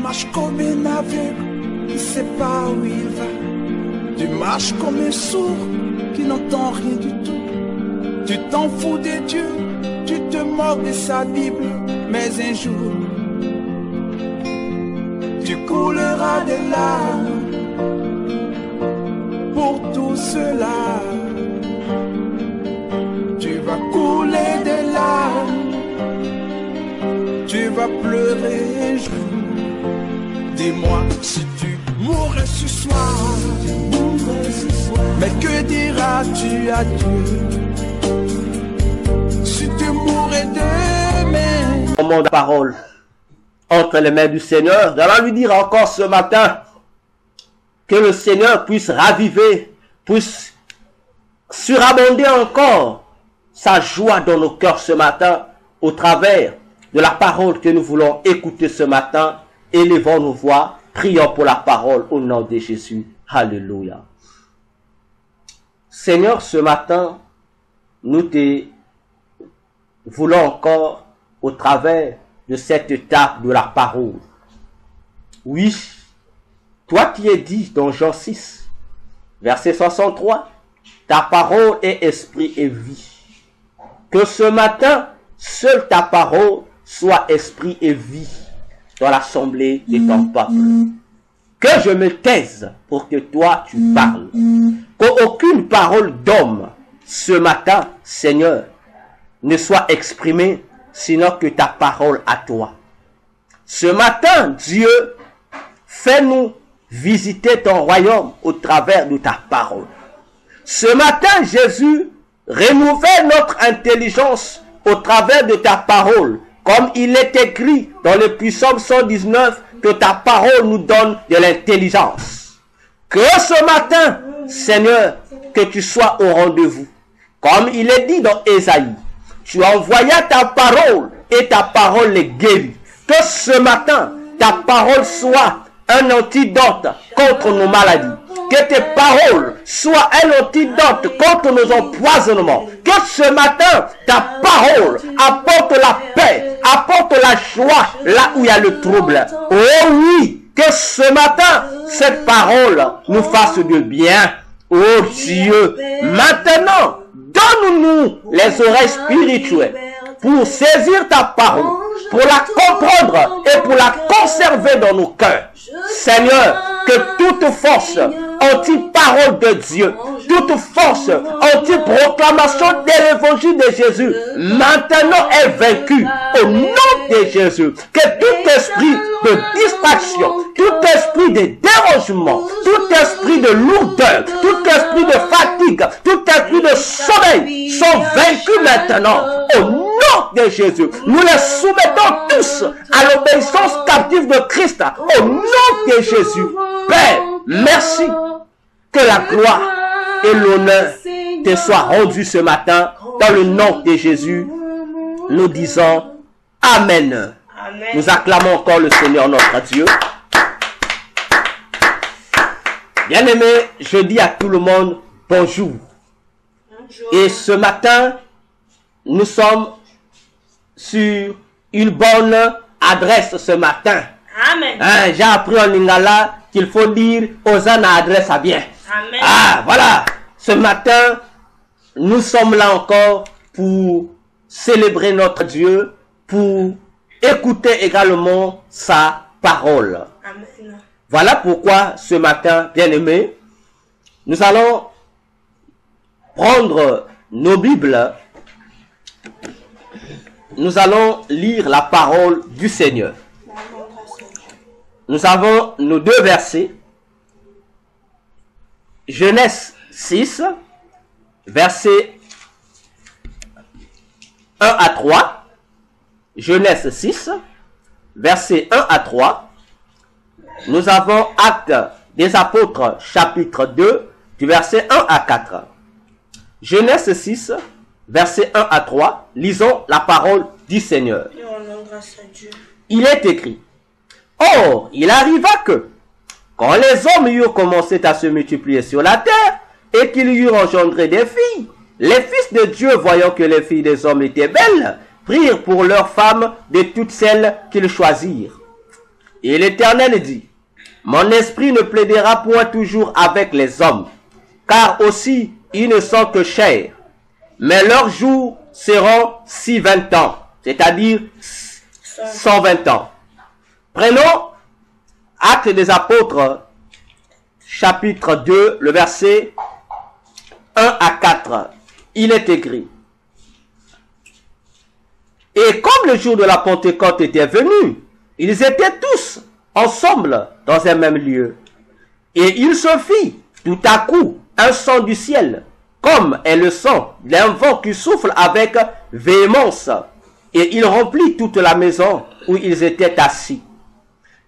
marches comme un aveugle qui ne sait pas où il va. Tu marches comme un sourd qui n'entend rien du tout. Tu t'en fous de Dieu, tu te moques de sa Bible. Mais un jour, tu couleras des larmes pour tout cela. Tu vas couler des larmes, tu vas pleurer un jour. Dis-moi si tu mourrais ce soir, mais que diras-tu à Dieu si tu mourrais demain? Moment de parole entre les mains du Seigneur. Nous allons lui dire encore ce matin que le Seigneur puisse raviver, puisse surabonder encore sa joie dans nos cœurs ce matin au travers de la parole que nous voulons écouter ce matin. Élevons nos voix, prions pour la parole au nom de Jésus. Alléluia. Seigneur, ce matin, nous te voulons encore au travers de cette étape de la parole. Oui, toi qui es dit dans Jean 6, verset 63, ta parole est esprit et vie. Que ce matin, seule ta parole soit esprit et vie dans l'assemblée de ton peuple. Que je me taise pour que toi tu parles. Qu'aucune parole d'homme ce matin, Seigneur, ne soit exprimée, sinon que ta parole à toi. Ce matin, Dieu, fais-nous visiter ton royaume au travers de ta parole. Ce matin, Jésus, renouvelle notre intelligence au travers de ta parole. Comme il est écrit dans le psaume 119, que ta parole nous donne de l'intelligence. Que ce matin, Seigneur, que tu sois au rendez-vous. Comme il est dit dans Ésaïe, tu envoyas ta parole et ta parole les guérit. Que ce matin, ta parole soit un antidote contre nos maladies. Que tes paroles soient un antidote contre nos empoisonnements. Que ce matin, ta parole apporte la paix, apporte la joie là où il y a le trouble. Oh oui, que ce matin, cette parole nous fasse de bien. Oh Dieu, maintenant, donne-nous les oreilles spirituelles pour saisir ta parole, pour la comprendre et pour la conserver dans nos cœurs. Seigneur, que toute force anti-parole de Dieu, toute force anti-proclamation de l'évangile de Jésus, maintenant est vaincue au nom de Jésus. Que tout esprit de distraction, tout esprit de dérangement, tout esprit de lourdeur, tout esprit de fatigue, tout esprit de sommeil sont vaincus maintenant au nom de Jésus. Nous les soumettons tous à l'obéissance captive de Christ au nom de Jésus. Père, merci que la gloire et l'honneur te soient rendus ce matin dans le nom de Jésus. Nous disons Amen. Amen. Nous acclamons encore le Seigneur notre Dieu. Bien-aimé, je dis à tout le monde bonjour. Et ce matin, nous sommes sur une bonne adresse ce matin. Amen. Hein, j'ai appris en lingala qu'il faut dire Hosanna adresse à bien. Amen. Ah, voilà. Ce matin, nous sommes là encore pour célébrer notre Dieu, pour écouter également sa parole. Amen. Voilà pourquoi ce matin, bien-aimés, nous allons prendre nos Bibles. Nous allons lire la parole du Seigneur. Nous avons nos deux versets. Genèse 6, versets 1 à 3. Genèse 6, versets 1 à 3. Nous avons Actes des Apôtres, chapitre 2, du verset 1 à 4. Genèse 6, versets 1 à 3. Lisons la parole du Seigneur. Il est écrit: Or, il arriva que, quand les hommes eurent commencé à se multiplier sur la terre, et qu'ils eurent engendré des filles, les fils de Dieu, voyant que les filles des hommes étaient belles, prirent pour leurs femmes de toutes celles qu'ils choisirent. Et l'Éternel dit, mon esprit ne plaidera point toujours avec les hommes, car aussi ils ne sont que chair. Mais leurs jours seront 620 ans, c'est-à-dire 120 ans. Prenons Actes des Apôtres, chapitre 2, le verset 1 à 4. Il est écrit. Et comme le jour de la Pentecôte était venu, ils étaient tous ensemble dans un même lieu. Et il se fit tout à coup un son du ciel, comme est le son d'un vent qui souffle avec véhémence. Et il remplit toute la maison où ils étaient assis.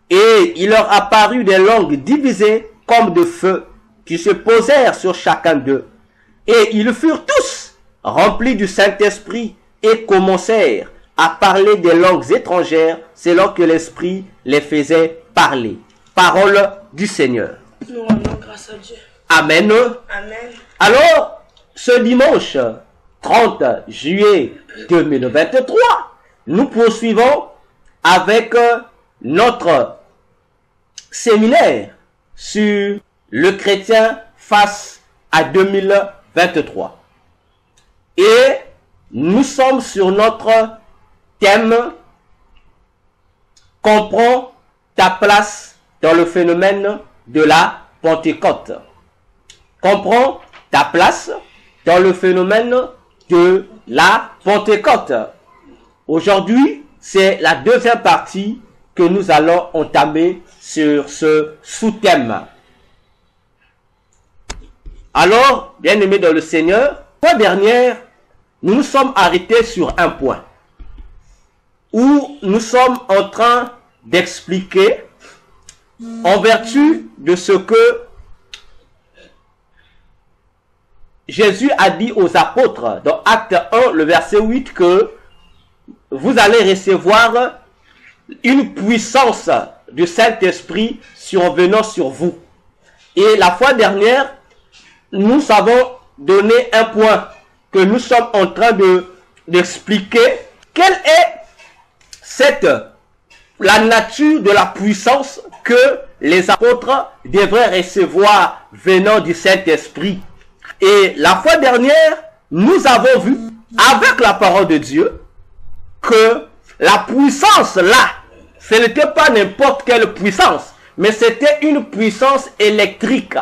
Et il leur apparut des langues divisées comme de feu, qui se posèrent sur chacun d'eux. Et ils furent tous remplis du Saint-Esprit et commencèrent à parler des langues étrangères selon que l'Esprit les faisait parler. Parole du Seigneur. Nous rendons grâce à Dieu. Amen. Amen. Alors, ce dimanche 30 juillet 2023, nous poursuivons avec notre séminaire sur le chrétien face à 2023. Et nous sommes sur notre thème « Comprends ta place dans le phénomène de la Pentecôte ». Comprends ta place dans le phénomène de la Pentecôte. Aujourd'hui, c'est la deuxième partie que nous allons entamer sur ce sous-thème. Alors, bien-aimés dans le Seigneur, la fois dernière, nous nous sommes arrêtés sur un point où nous sommes en train d'expliquer en vertu de ce que Jésus a dit aux apôtres dans Acte 1, le verset 8, que vous allez recevoir une puissance du Saint-Esprit survenant sur vous. Et la fois dernière, nous avons donné un point que nous sommes en train d'expliquer. Quelle est la nature de la puissance que les apôtres devraient recevoir venant du Saint-Esprit? Et la fois dernière, nous avons vu, avec la parole de Dieu, que la puissance là, ce n'était pas n'importe quelle puissance, mais c'était une puissance électrique.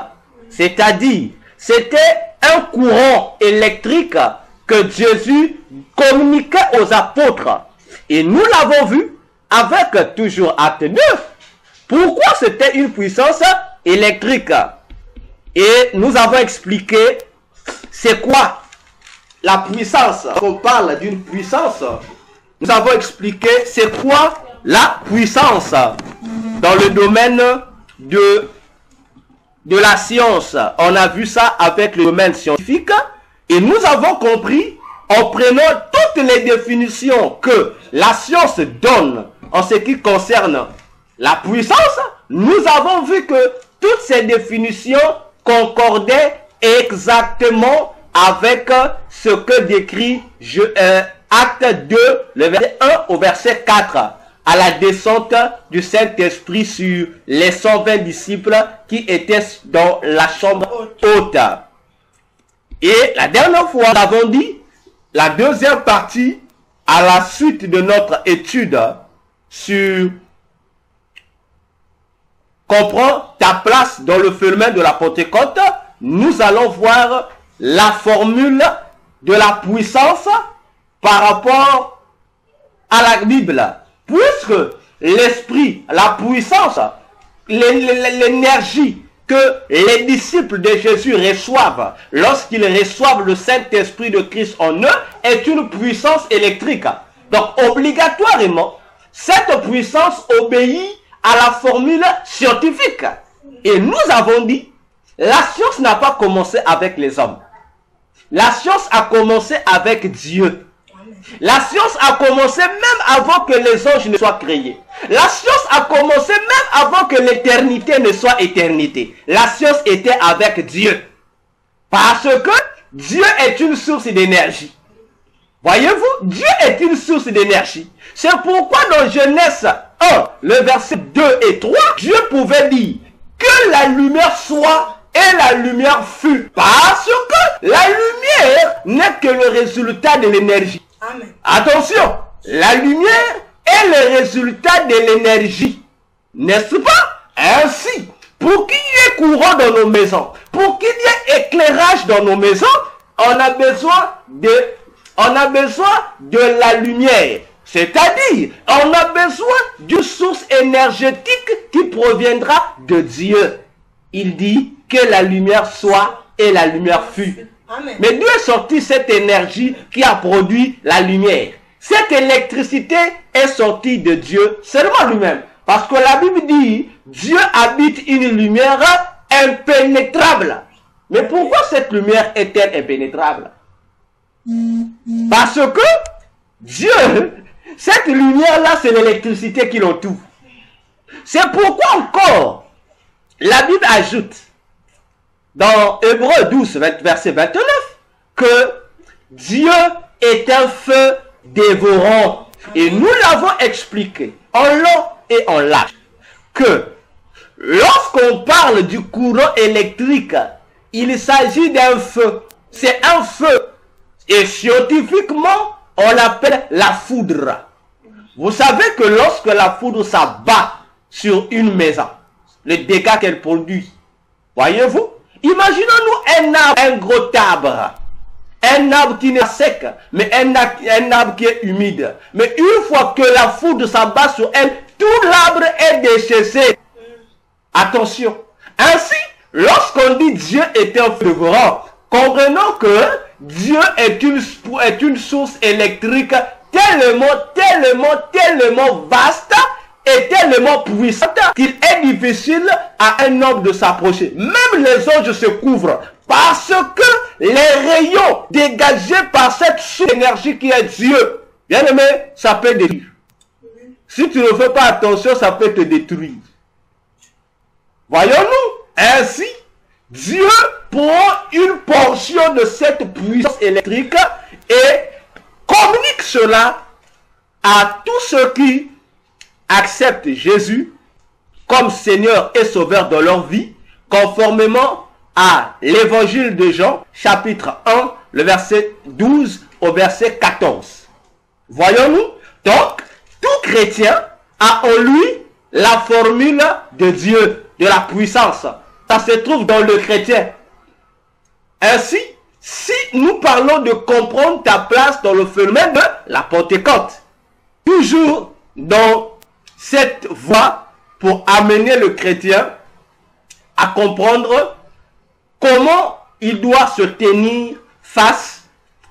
C'est-à-dire, c'était un courant électrique que Jésus communiquait aux apôtres. Et nous l'avons vu avec toujours Acte 2. Pourquoi c'était une puissance électrique? Et nous avons expliqué c'est quoi la puissance. On parle d'une puissance. Nous avons expliqué c'est quoi la puissance dans le domaine de la science. On a vu ça avec le domaine scientifique. Et nous avons compris en prenant toutes les définitions que la science donne en ce qui concerne la puissance. Nous avons vu que toutes ces définitions concordaient exactement avec ce que décrit Acte 2, le verset 1 au verset 4, à la descente du Saint-Esprit sur les 120 disciples qui étaient dans la chambre haute. Et la dernière fois, nous avons dit, la deuxième partie, à la suite de notre étude sur comprends ta place dans le phénomène de la Pentecôte, nous allons voir la formule de la puissance par rapport à la Bible. Puisque l'esprit, la puissance, l'énergie que les disciples de Jésus reçoivent lorsqu'ils reçoivent le Saint-Esprit de Christ en eux est une puissance électrique. Donc obligatoirement, cette puissance obéit à la formule scientifique. Et nous avons dit, la science n'a pas commencé avec les hommes. La science a commencé avec Dieu. La science a commencé même avant que les anges ne soient créés. La science a commencé même avant que l'éternité ne soit éternité. La science était avec Dieu. Parce que Dieu est une source d'énergie. Voyez-vous, Dieu est une source d'énergie. C'est pourquoi dans Genèse 1, 1, le verset 2 et 3, Dieu pouvait dire que la lumière soit et la lumière fut. Parce que la lumière n'est que le résultat de l'énergie. Amen. Attention, la lumière est le résultat de l'énergie. N'est-ce pas? Ainsi, pour qu'il y ait courant dans nos maisons, pour qu'il y ait éclairage dans nos maisons, on a besoin de la lumière. C'est-à-dire, on a besoin d'une source énergétique qui proviendra de Dieu. Il dit que la lumière soit et la lumière fut. Amen. Mais d'où est sortie cette énergie qui a produit la lumière? Cette électricité est sortie de Dieu seulement lui-même. Parce que la Bible dit, Dieu habite une lumière impénétrable. Mais pourquoi cette lumière est-elle impénétrable? Parce que Dieu, cette lumière-là, c'est l'électricité qui l'entoure. C'est pourquoi encore, la Bible ajoute, dans Hébreux 12, verset 29, que Dieu est un feu dévorant. Et nous l'avons expliqué en long et en large, que lorsqu'on parle du courant électrique, il s'agit d'un feu. C'est un feu. Et scientifiquement, on l'appelle la foudre. Vous savez que lorsque la foudre s'abat sur une maison, les dégâts qu'elle produit, voyez-vous, imaginons-nous un arbre, un gros arbre. Un arbre qui n'est pas sec, mais un arbre qui est humide. Mais une fois que la foudre s'abat sur elle, tout l'arbre est déchaissé. Attention. Ainsi, lorsqu'on dit Dieu est un feu dévorant, comprenons que Dieu est une source électrique tellement vaste et tellement puissante qu'il est difficile à un homme de s'approcher. Même les anges se couvrent parce que les rayons dégagés par cette source d'énergie qui est Dieu, bien aimé, ça peut détruire. Si tu ne fais pas attention, ça peut te détruire. Voyons-nous, ainsi, Dieu prend une portion de cette puissance électrique et communique cela à tous ceux qui acceptent Jésus comme Seigneur et Sauveur de leur vie, conformément à l'évangile de Jean, chapitre 1, le verset 12 au verset 14. Voyons-nous, donc, tout chrétien a en lui la formule de Dieu, de la puissance. Ça se trouve dans le chrétien. Ainsi, si nous parlons de comprendre ta place dans le phénomène de la Pentecôte, toujours dans cette voie pour amener le chrétien à comprendre comment il doit se tenir face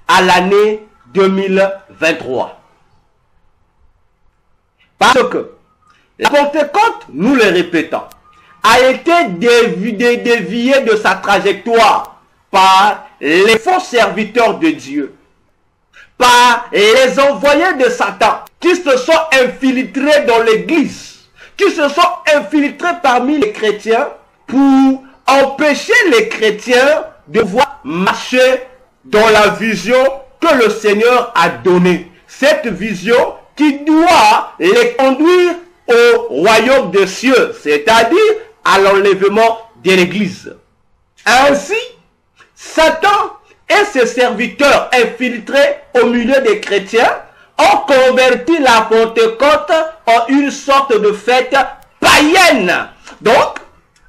à l'année 2023. Parce que la Pentecôte, nous le répétons, a été déviée de sa trajectoire par les faux serviteurs de Dieu, par les envoyés de Satan qui se sont infiltrés dans l'église, qui se sont infiltrés parmi les chrétiens pour empêcher les chrétiens de voir marcher dans la vision que le Seigneur a donnée. Cette vision qui doit les conduire au royaume des cieux, c'est-à-dire à l'enlèvement de l'église. Ainsi, Satan et ses serviteurs infiltrés au milieu des chrétiens ont converti la Pentecôte en une sorte de fête païenne. Donc,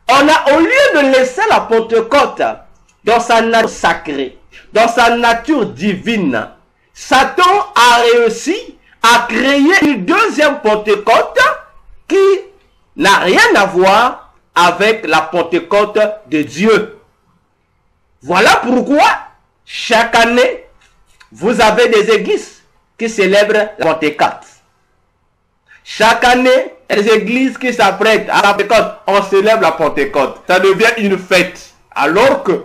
au lieu de laisser la Pentecôte dans sa nature sacrée, dans sa nature divine, Satan a réussi à créer une deuxième Pentecôte qui n'a rien à voir avec la Pentecôte de Dieu. Voilà pourquoi chaque année, vous avez des églises qui célèbrent la Pentecôte. Chaque année, les églises qui s'apprêtent à la Pentecôte, on célèbre la Pentecôte. Ça devient une fête. Alors que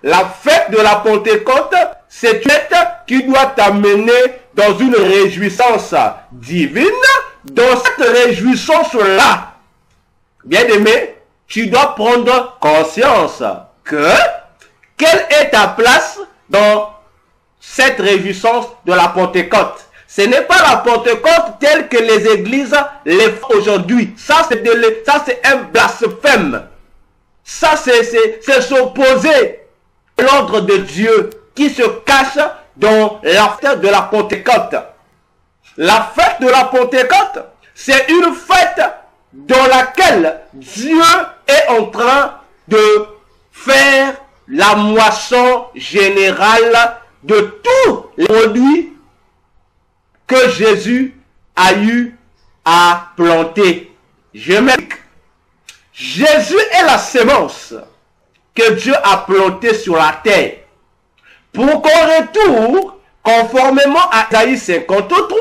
la fête de la Pentecôte, c'est une fête qui doit t'amener dans une réjouissance divine. Dans cette réjouissance-là, bien aimé, tu dois prendre conscience que quelle est ta place dans cette réjouissance de la Pentecôte? Ce n'est pas la Pentecôte telle que les églises les font aujourd'hui. Ça, c'est un blasphème. Ça, c'est s'opposer à l'ordre de Dieu qui se cache dans la fête de la Pentecôte. La fête de la Pentecôte, c'est une fête dans laquelle Dieu est en train de faire la moisson générale de tous les produits que Jésus a eu à planter. Je m'explique. Jésus est la sémence que Dieu a plantée sur la terre. Pour qu'en retour, conformément à Isaïe 53,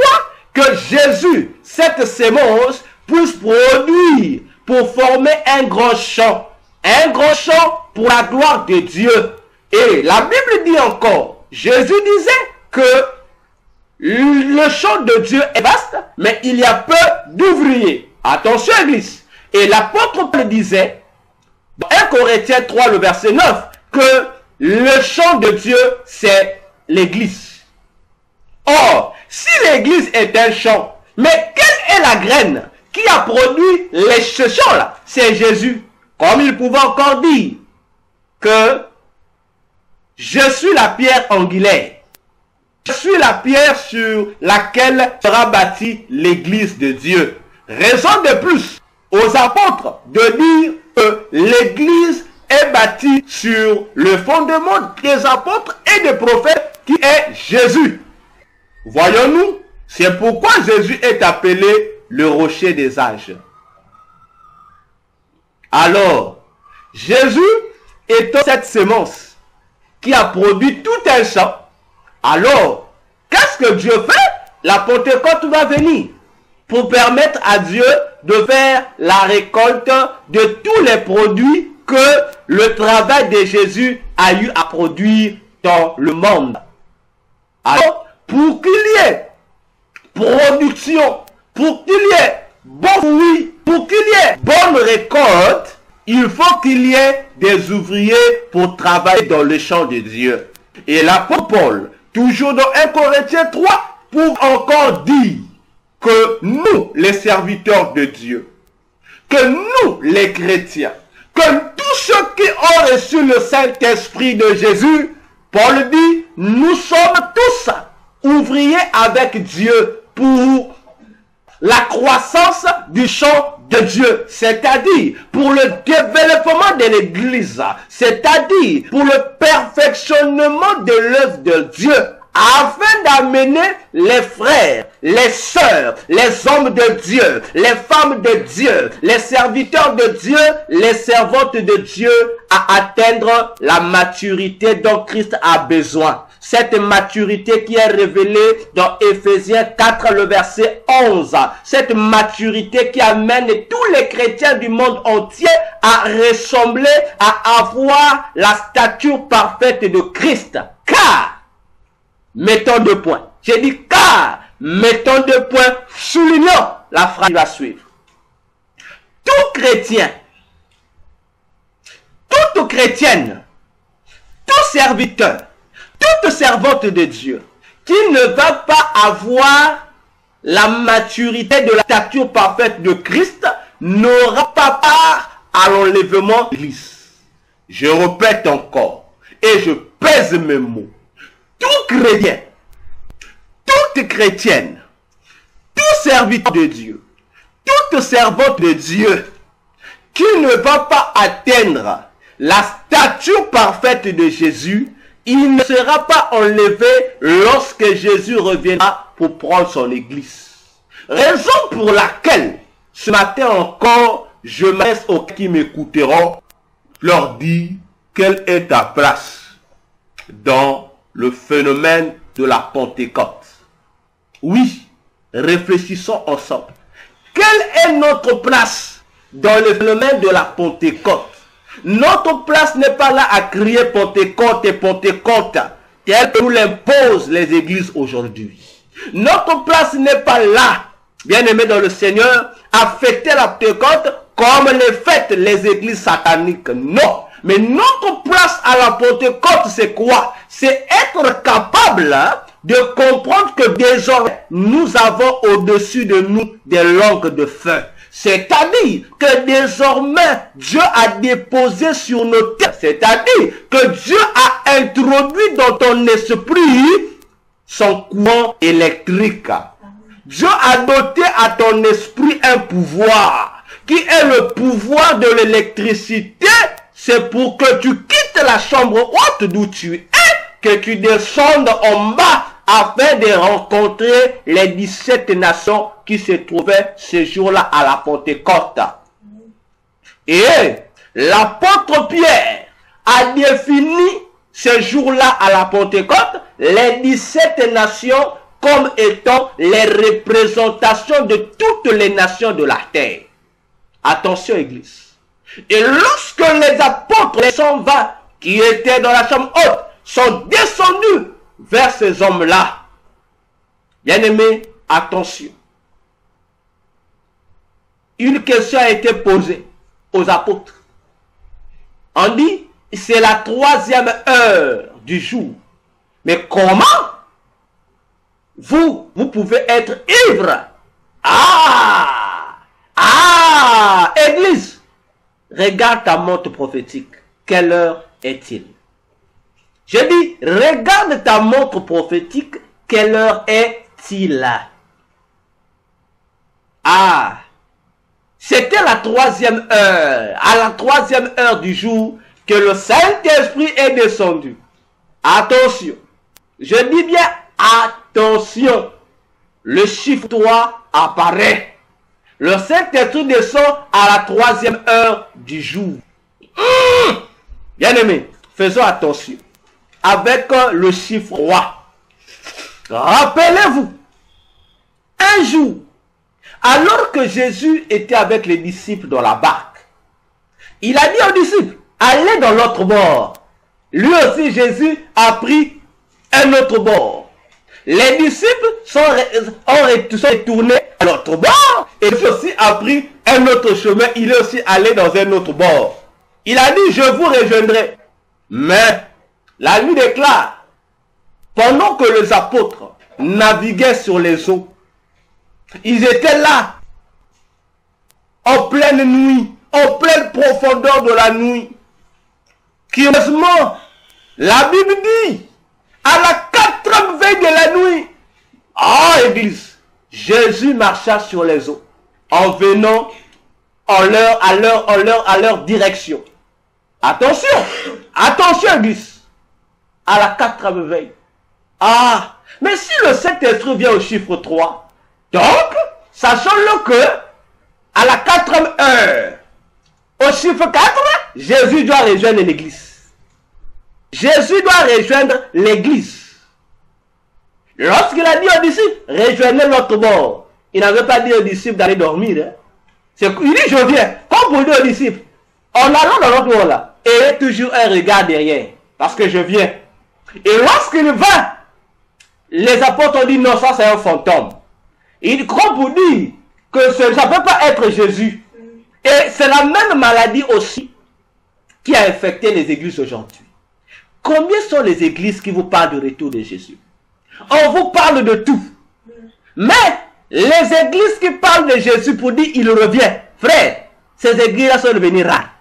que Jésus, cette sémence, puisse produire pour former un grand champ. Un grand champ pour la gloire de Dieu. Et la Bible dit encore, Jésus disait que le champ de Dieu est vaste, mais il y a peu d'ouvriers. Attention, Église. Et l'apôtre Paul disait, dans 1 Corinthiens 3, le verset 9, que le champ de Dieu, c'est l'Église. Or, si l'Église est un champ, mais quelle est la graine qui a produit ce champ-là? C'est Jésus. Comme il pouvait encore dire que je suis la pierre angulaire. Je suis la pierre sur laquelle sera bâtie l'église de Dieu. Raison de plus aux apôtres de dire que l'église est bâtie sur le fondement des apôtres et des prophètes qui est Jésus. Voyons-nous, c'est pourquoi Jésus est appelé le rocher des âges. Alors, Jésus étant cette sémence qui a produit tout un champ, alors, qu'est-ce que Dieu fait? La Pentecôte va venir pour permettre à Dieu de faire la récolte de tous les produits que le travail de Jésus a eu à produire dans le monde. Alors, pour qu'il y ait production, pour qu'il y ait bon fruit, pour qu'il y ait bonne récolte, il faut qu'il y ait des ouvriers pour travailler dans le champ de Dieu. Et l'apôtre Paul, toujours dans 1 Corinthiens 3, pour encore dire que nous, les serviteurs de Dieu, que nous, les chrétiens, que tous ceux qui ont reçu le Saint-Esprit de Jésus, Paul dit, nous sommes tous ouvriers avec Dieu pour la croissance du champ de Dieu, c'est-à-dire pour le développement de l'Église, c'est-à-dire pour le perfectionnement de l'œuvre de Dieu, afin d'amener les frères, les sœurs, les hommes de Dieu, les femmes de Dieu, les serviteurs de Dieu, les servantes de Dieu à atteindre la maturité dont Christ a besoin. Cette maturité qui est révélée dans Éphésiens 4, le verset 11. Cette maturité qui amène tous les chrétiens du monde entier à ressembler, à avoir la stature parfaite de Christ. Car, mettons deux points. J'ai dit car, mettons deux points, soulignons la phrase qui va suivre. Tout chrétien, toute chrétienne, tout serviteur, toute servante de Dieu qui ne va pas avoir la maturité de la stature parfaite de Christ n'aura pas part à l'enlèvement de l'Église. Je répète encore et je pèse mes mots. Tout chrétien, toute chrétienne, tout serviteur de Dieu, toute servante de Dieu qui ne va pas atteindre la stature parfaite de Jésus, il ne sera pas enlevé lorsque Jésus reviendra pour prendre son église. Raison pour laquelle, ce matin encore, je m'adresse aux qui m'écouteront, leur dire quelle est ta place dans le phénomène de la Pentecôte. Oui, réfléchissons ensemble. Quelle est notre place dans le phénomène de la Pentecôte? Notre place n'est pas là à crier Pentecôte et Pentecôte, tel que nous l'imposent les églises aujourd'hui. Notre place n'est pas là, bien-aimés dans le Seigneur, à fêter la Pentecôte comme les fêtent les églises sataniques. Non. Mais notre place à la Pentecôte, c'est quoi? C'est être capable, de comprendre que désormais, nous avons au-dessus de nous des langues de feu. C'est-à-dire que désormais, Dieu a déposé sur nos têtes, c'est-à-dire que Dieu a introduit dans ton esprit son courant électrique. Dieu a doté à ton esprit un pouvoir, qui est le pouvoir de l'électricité. C'est pour que tu quittes la chambre haute d'où tu es, que tu descendes en bas, afin de rencontrer les 17 nations qui se trouvaient ce jour-là à la Pentecôte. Et l'apôtre Pierre a défini ce jour-là à la Pentecôte les 17 nations comme étant les représentations de toutes les nations de la terre. Attention, Église. Et lorsque les apôtres, les 120 qui étaient dans la chambre haute, sont descendus vers ces hommes-là, bien-aimés, attention. Une question a été posée aux apôtres. On dit, c'est la 3e heure du jour. Mais comment vous pouvez être ivre? Église, regarde ta montre prophétique. Quelle heure est-il? Je dis, regarde ta montre prophétique. Quelle heure est-il? C'était la 3e heure. À la 3e heure du jour que le Saint-Esprit est descendu. Attention. Je dis bien attention. Le chiffre 3 apparaît. Le Saint-Esprit descend à la 3e heure du jour. Bien-aimés, faisons attention. Avec le chiffre 3. Rappelez-vous, un jour, alors que Jésus était avec les disciples dans la barque, il a dit aux disciples, allez dans l'autre bord. Lui aussi, Jésus a pris un autre bord. Les disciples sont retournés à l'autre bord et lui aussi a pris un autre chemin. Il est aussi allé dans un autre bord. Il a dit, je vous rejoindrai. Mais la nuit déclare, pendant que les apôtres naviguaient sur les eaux, ils étaient là, en pleine nuit, en pleine profondeur de la nuit. Curieusement, la Bible dit, à la 4e veille de la nuit, Église, Jésus marcha sur les eaux, en venant à leur direction. Attention, attention, Église, à la 4e veille. Mais si le Saint-Esprit vient au chiffre 3, donc, sachons-le que, à la 4e heure, au chiffre 4, Jésus doit rejoindre l'église. Jésus doit rejoindre l'église. Lorsqu'il a dit aux disciples, rejoignez l'autre bord, il n'avait pas dit aux disciples d'aller dormir. Il dit, je viens. Comme pour dire aux disciples, en allant dans l'autre bord là, ayez toujours un regard derrière, parce que je viens. Et lorsqu'il va, les apôtres ont dit, non, ça c'est un fantôme. Il croit pour dire que ça ne peut pas être Jésus. Et c'est la même maladie aussi qui a infecté les églises aujourd'hui. Combien sont les églises qui vous parlent du retour de Jésus? On vous parle de tout. Mais les églises qui parlent de Jésus pour dire il revient, frère, ces églises-là sont devenues rares.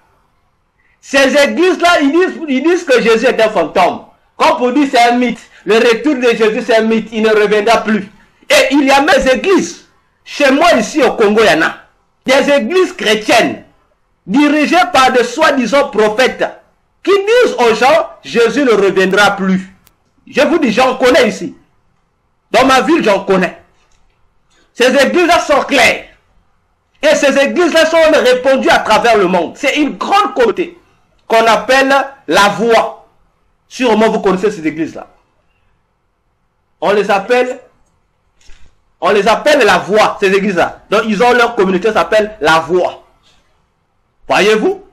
Ces églises-là, ils disent que Jésus est un fantôme. Comme pour dire c'est un mythe. Le retour de Jésus c'est un mythe, il ne reviendra plus. Et il y a même des églises, chez moi ici au Congo, il y en a, des églises chrétiennes, dirigées par des soi-disant prophètes, qui disent aux gens, Jésus ne reviendra plus. Je vous dis, j'en connais ici. Dans ma ville, j'en connais. Ces églises-là sont claires. Et ces églises-là sont répandues à travers le monde. C'est une grande communauté qu'on appelle la voix. Sûrement, vous connaissez ces églises-là. On les appelle la voix, ces églises-là. Donc, ils ont leur communauté, ça s'appelle la voix. Voyez-vous?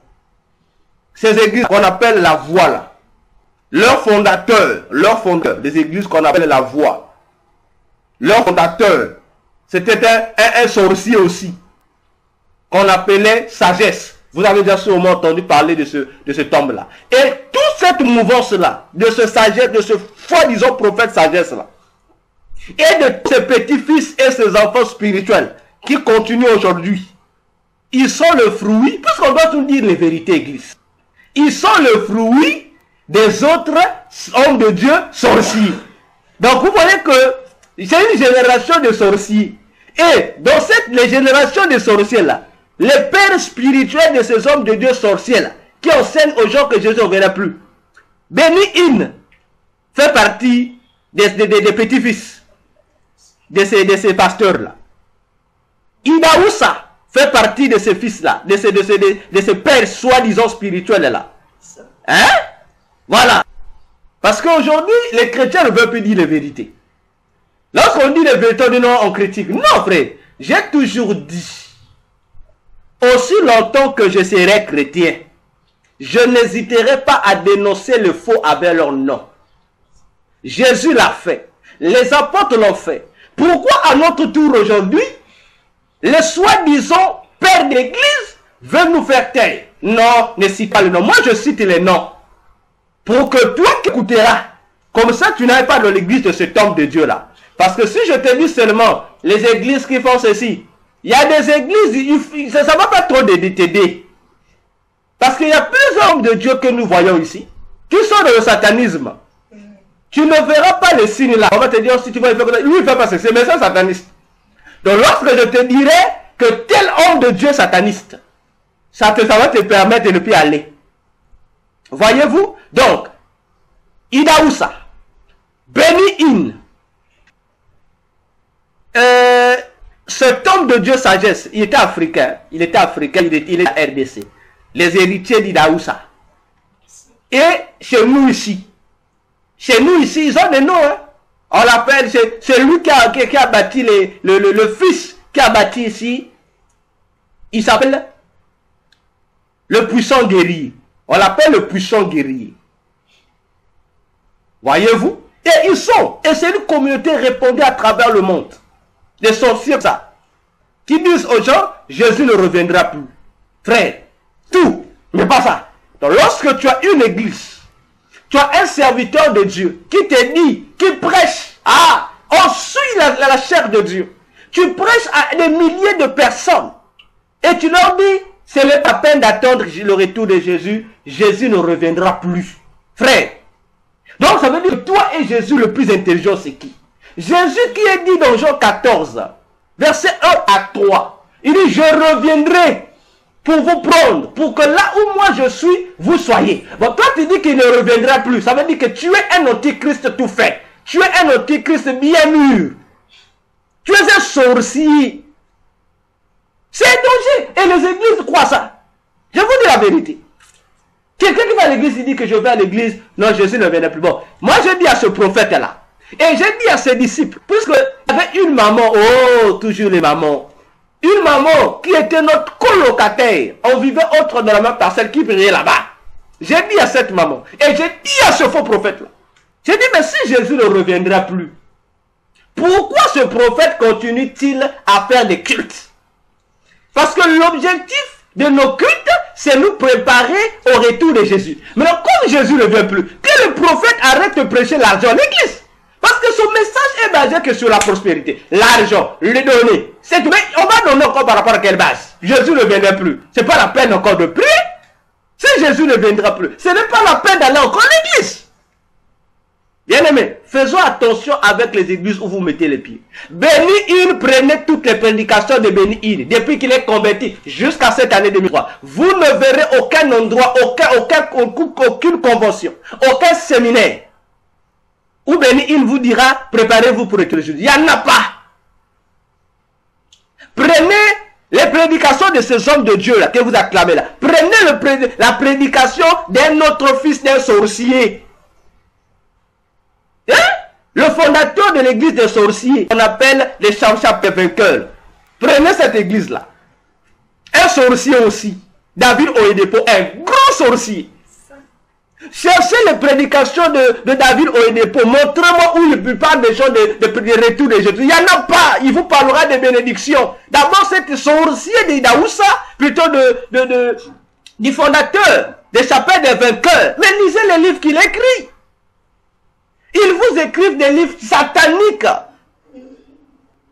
Ces églises qu'on appelle la voix, là. Leur fondateur, des églises qu'on appelle la voix. Leur fondateur, c'était un sorcier aussi, qu'on appelait sagesse. Vous avez déjà sûrement entendu parler de cet homme-là. Et toute cette mouvance-là, de ce sagesse, de ce soi-disant prophète sagesse-là, et de ses petits-fils et ses enfants spirituels qui continuent aujourd'hui. Ils sont le fruit, puisqu'on doit tout dire les vérités, Église. Ils sont le fruit des autres hommes de Dieu sorciers. Donc vous voyez que c'est une génération de sorciers. Et dans les générations de sorciers-là, les pères spirituels de ces hommes de Dieu sorciers-là, qui enseignent aux gens que Jésus ne verra plus. Béni In fait partie des petits-fils de ces pasteurs-là. Idaoussa fait partie de ces fils-là, de ces pères soi-disant spirituels-là. Hein? Voilà. Parce qu'aujourd'hui, les chrétiens ne veulent plus dire la vérité. Lorsqu'on dit la vérité, on dit non, on critique. Non, frère, j'ai toujours dit, aussi longtemps que je serai chrétien, je n'hésiterai pas à dénoncer le faux avec leur nom. Jésus l'a fait. Les apôtres l'ont fait. Pourquoi à notre tour aujourd'hui, les soi-disant pères d'église veulent nous faire taire? Non, ne cite pas le nom. Moi, je cite les noms. Pour que toi qui écouteras, comme ça, tu n'ailles pas dans l'église de cet homme de Dieu-là. Parce que si je te dis seulement les églises qui font ceci, il y a des églises, ça ne va pas trop t'aider. Parce qu'il y a plusieurs hommes de Dieu que nous voyons ici, qui sont dans le satanisme. Tu ne verras pas les signes là. On va te dire, si tu vois, lui il fait pas ceci, mais c'est un sataniste. Donc lorsque je te dirai que tel homme de Dieu sataniste, ça va te permettre de ne plus aller. Voyez-vous? Donc, Idaoussa, Béni In, cet homme de Dieu sagesse, il était africain, il est à RDC. Les héritiers d'Idaoussa. Et chez nous ici, ils ont des noms. Hein? On l'appelle, c'est lui qui a bâti le fils qui a bâti ici. Il s'appelle le puissant guerrier. On l'appelle le puissant guerrier. Voyez-vous? Et et c'est une communauté répandue à travers le monde. Des sorciers, ça. Qui disent aux gens, Jésus ne reviendra plus. Frère, tout, mais pas ça. Donc lorsque tu as une église, tu as un serviteur de Dieu qui te dit, qui prêche, on suit la chair de Dieu. Tu prêches à des milliers de personnes. Et tu leur dis, c'est la peine d'attendre le retour de Jésus. Jésus ne reviendra plus. Frère. Donc ça veut dire que toi et Jésus le plus intelligent, c'est qui? Jésus qui est dit dans Jean 14, verset 1 à 3. Il dit, je reviendrai pour vous prendre, pour que là où moi je suis, vous soyez. Bon, toi tu dis qu'il ne reviendra plus. Ça veut dire que tu es un antichrist tout fait. Tu es un antichrist bien mûr. Tu es un sorcier. C'est un danger. Et les églises croient ça. Je vous dis la vérité. Quelqu'un qui va à l'église, il dit que je vais à l'église. Non, Jésus ne viendra plus. Bon, moi je dis à ce prophète-là. Et j'ai dit à ses disciples, puisqu'il y avait une maman, toujours les mamans. Une maman qui était notre colocataire. On vivait autre dans la même parcelle qui priait là-bas. J'ai dit à cette maman. Et j'ai dit à ce faux prophète-là. J'ai dit, mais si Jésus ne reviendra plus, pourquoi ce prophète continue-t-il à faire des cultes? Parce que l'objectif de nos cultes, c'est nous préparer au retour de Jésus. Mais comme Jésus ne vient plus, que le prophète arrête de prêcher l'argent à l'église. Parce que son message est basé que sur la prospérité. L'argent, le donner. Mais on va donner encore par rapport à quelle base? Jésus ne viendra plus. Ce n'est pas la peine encore de prier. Si Jésus ne viendra plus, ce n'est pas la peine d'aller encore à l'église. Bien aimé, faisons attention avec les églises où vous mettez les pieds. Béni In, prenez toutes les prédications de Béni In, depuis qu'il est converti jusqu'à cette année 2003. Vous ne verrez aucun endroit, aucune convention, aucun séminaire où Béni In vous dira, préparez-vous pour être Jésus. Il n'y en a pas. Prenez les prédications de ces hommes de Dieu là, que vous acclamez là. Prenez la prédication d'un autre fils d'un sorcier. Hein? Le fondateur de l'église des sorciers, on appelle les Chamchap vainqueurs. Prenez cette église là. Un sorcier aussi. David Oyedepo, un grand sorcier. Cherchez les prédications de David Oyedepo. Montrez-moi où il parle des gens de retour de Jésus. Il n'y en a pas. Il vous parlera de bénédictions. D'abord, c'est sorcier d'Idaoussa, plutôt du fondateur des chapelles des vainqueurs. Mais lisez les livres qu'il écrit. Ils vous écrivent des livres sataniques.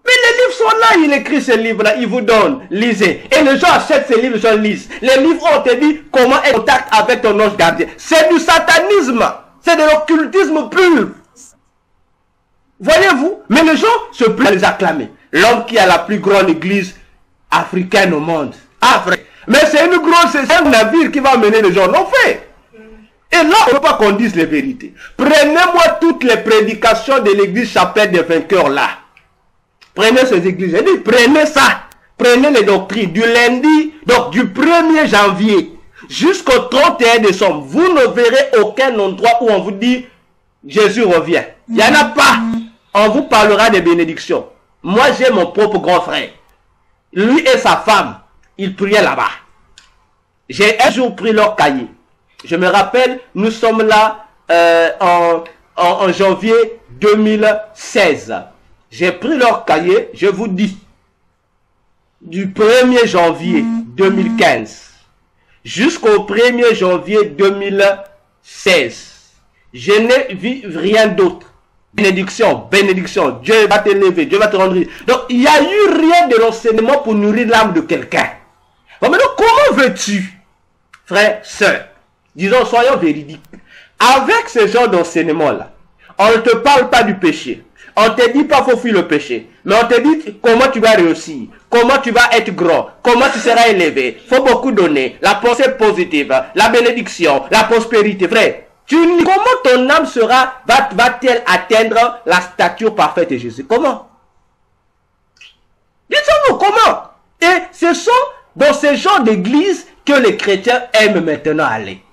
Mais les livres sont là, il écrit ces livres-là, il vous donne, lisez. Et les gens achètent ces livres, les gens lisent. Les livres, on te dit comment être en contact avec ton ange gardien. C'est du satanisme, c'est de l'occultisme pur. Voyez-vous? Mais les gens se plaignent à les acclamer. L'homme qui a la plus grande église africaine au monde. Afrique. Mais c'est un navire qui va mener les gens en enfer. Et là, on ne veut pas qu'on dise les vérités. Prenez-moi toutes les prédications de l'église chapelle des vainqueurs là. Prenez ces églises. J'ai dit, prenez ça. Prenez les doctrines du lundi, donc du 1er janvier jusqu'au 31 décembre. Vous ne verrez aucun endroit où on vous dit Jésus revient. Il n'y en a pas. On vous parlera des bénédictions. Moi, j'ai mon propre grand frère. Lui et sa femme, ils priaient là-bas. J'ai un jour pris leur cahier. Je me rappelle, nous sommes là en janvier 2016. J'ai pris leur cahier, je vous dis, du 1er janvier 2015 jusqu'au 1er janvier 2016. Je n'ai vu rien d'autre. Bénédiction, bénédiction, Dieu va t'élever, Dieu va te rendre. Donc, il n'y a eu rien de l'enseignement pour nourrir l'âme de quelqu'un. Bon, maintenant, comment veux-tu, frère, sœur, disons, soyons véridiques, avec ce genre d'enseignement-là, on ne te parle pas du péché. On ne te dit pas faut fuir le péché. Mais on te dit comment tu vas réussir, comment tu vas être grand, comment tu seras élevé. Il faut beaucoup donner. La pensée positive, la bénédiction, la prospérité. Frère, comment ton âme va-t-elle atteindre la stature parfaite de Jésus? Comment? Dites-moi comment? Et ce sont dans ce genre d'église que les chrétiens aiment maintenant aller.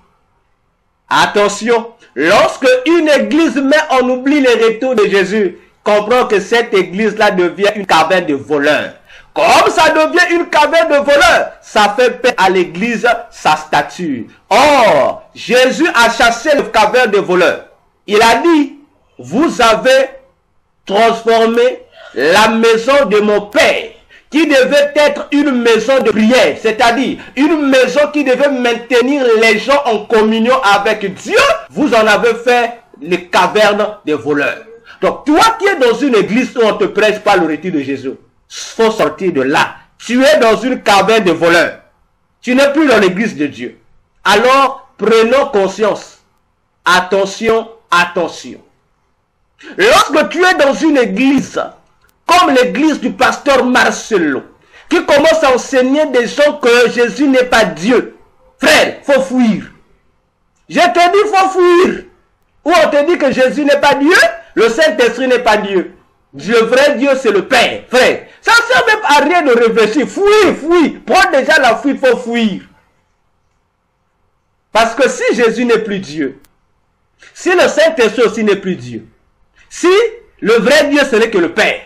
Attention, lorsque une église met en oubli les retours de Jésus, comprends que cette église-là devient une caverne de voleurs. Comme ça devient une caverne de voleurs, ça fait perdre à l'église sa stature. Or, Jésus a chassé la caverne de voleurs. Il a dit, vous avez transformé la maison de mon Père, qui devait être une maison de prière, c'est-à-dire une maison qui devait maintenir les gens en communion avec Dieu, vous en avez fait les cavernes des voleurs. Donc, toi qui es dans une église où on ne te prêche pas le retour de Jésus, il faut sortir de là. Tu es dans une caverne de voleurs. Tu n'es plus dans l'église de Dieu. Alors, prenons conscience. Attention, attention. Lorsque tu es dans une église, comme l'église du pasteur Marcelo, qui commence à enseigner des gens que Jésus n'est pas Dieu, frère, il faut fuir. Je te dis, il faut fuir. Ou on te dit que Jésus n'est pas Dieu, le Saint-Esprit n'est pas Dieu. Le vrai Dieu, c'est le Père. Frère, ça ne sert même à rien de réfléchir. Fuir, fuir. Prends déjà la fuite, il faut fuir. Parce que si Jésus n'est plus Dieu, si le Saint-Esprit aussi n'est plus Dieu, si le vrai Dieu, ce n'est que le Père,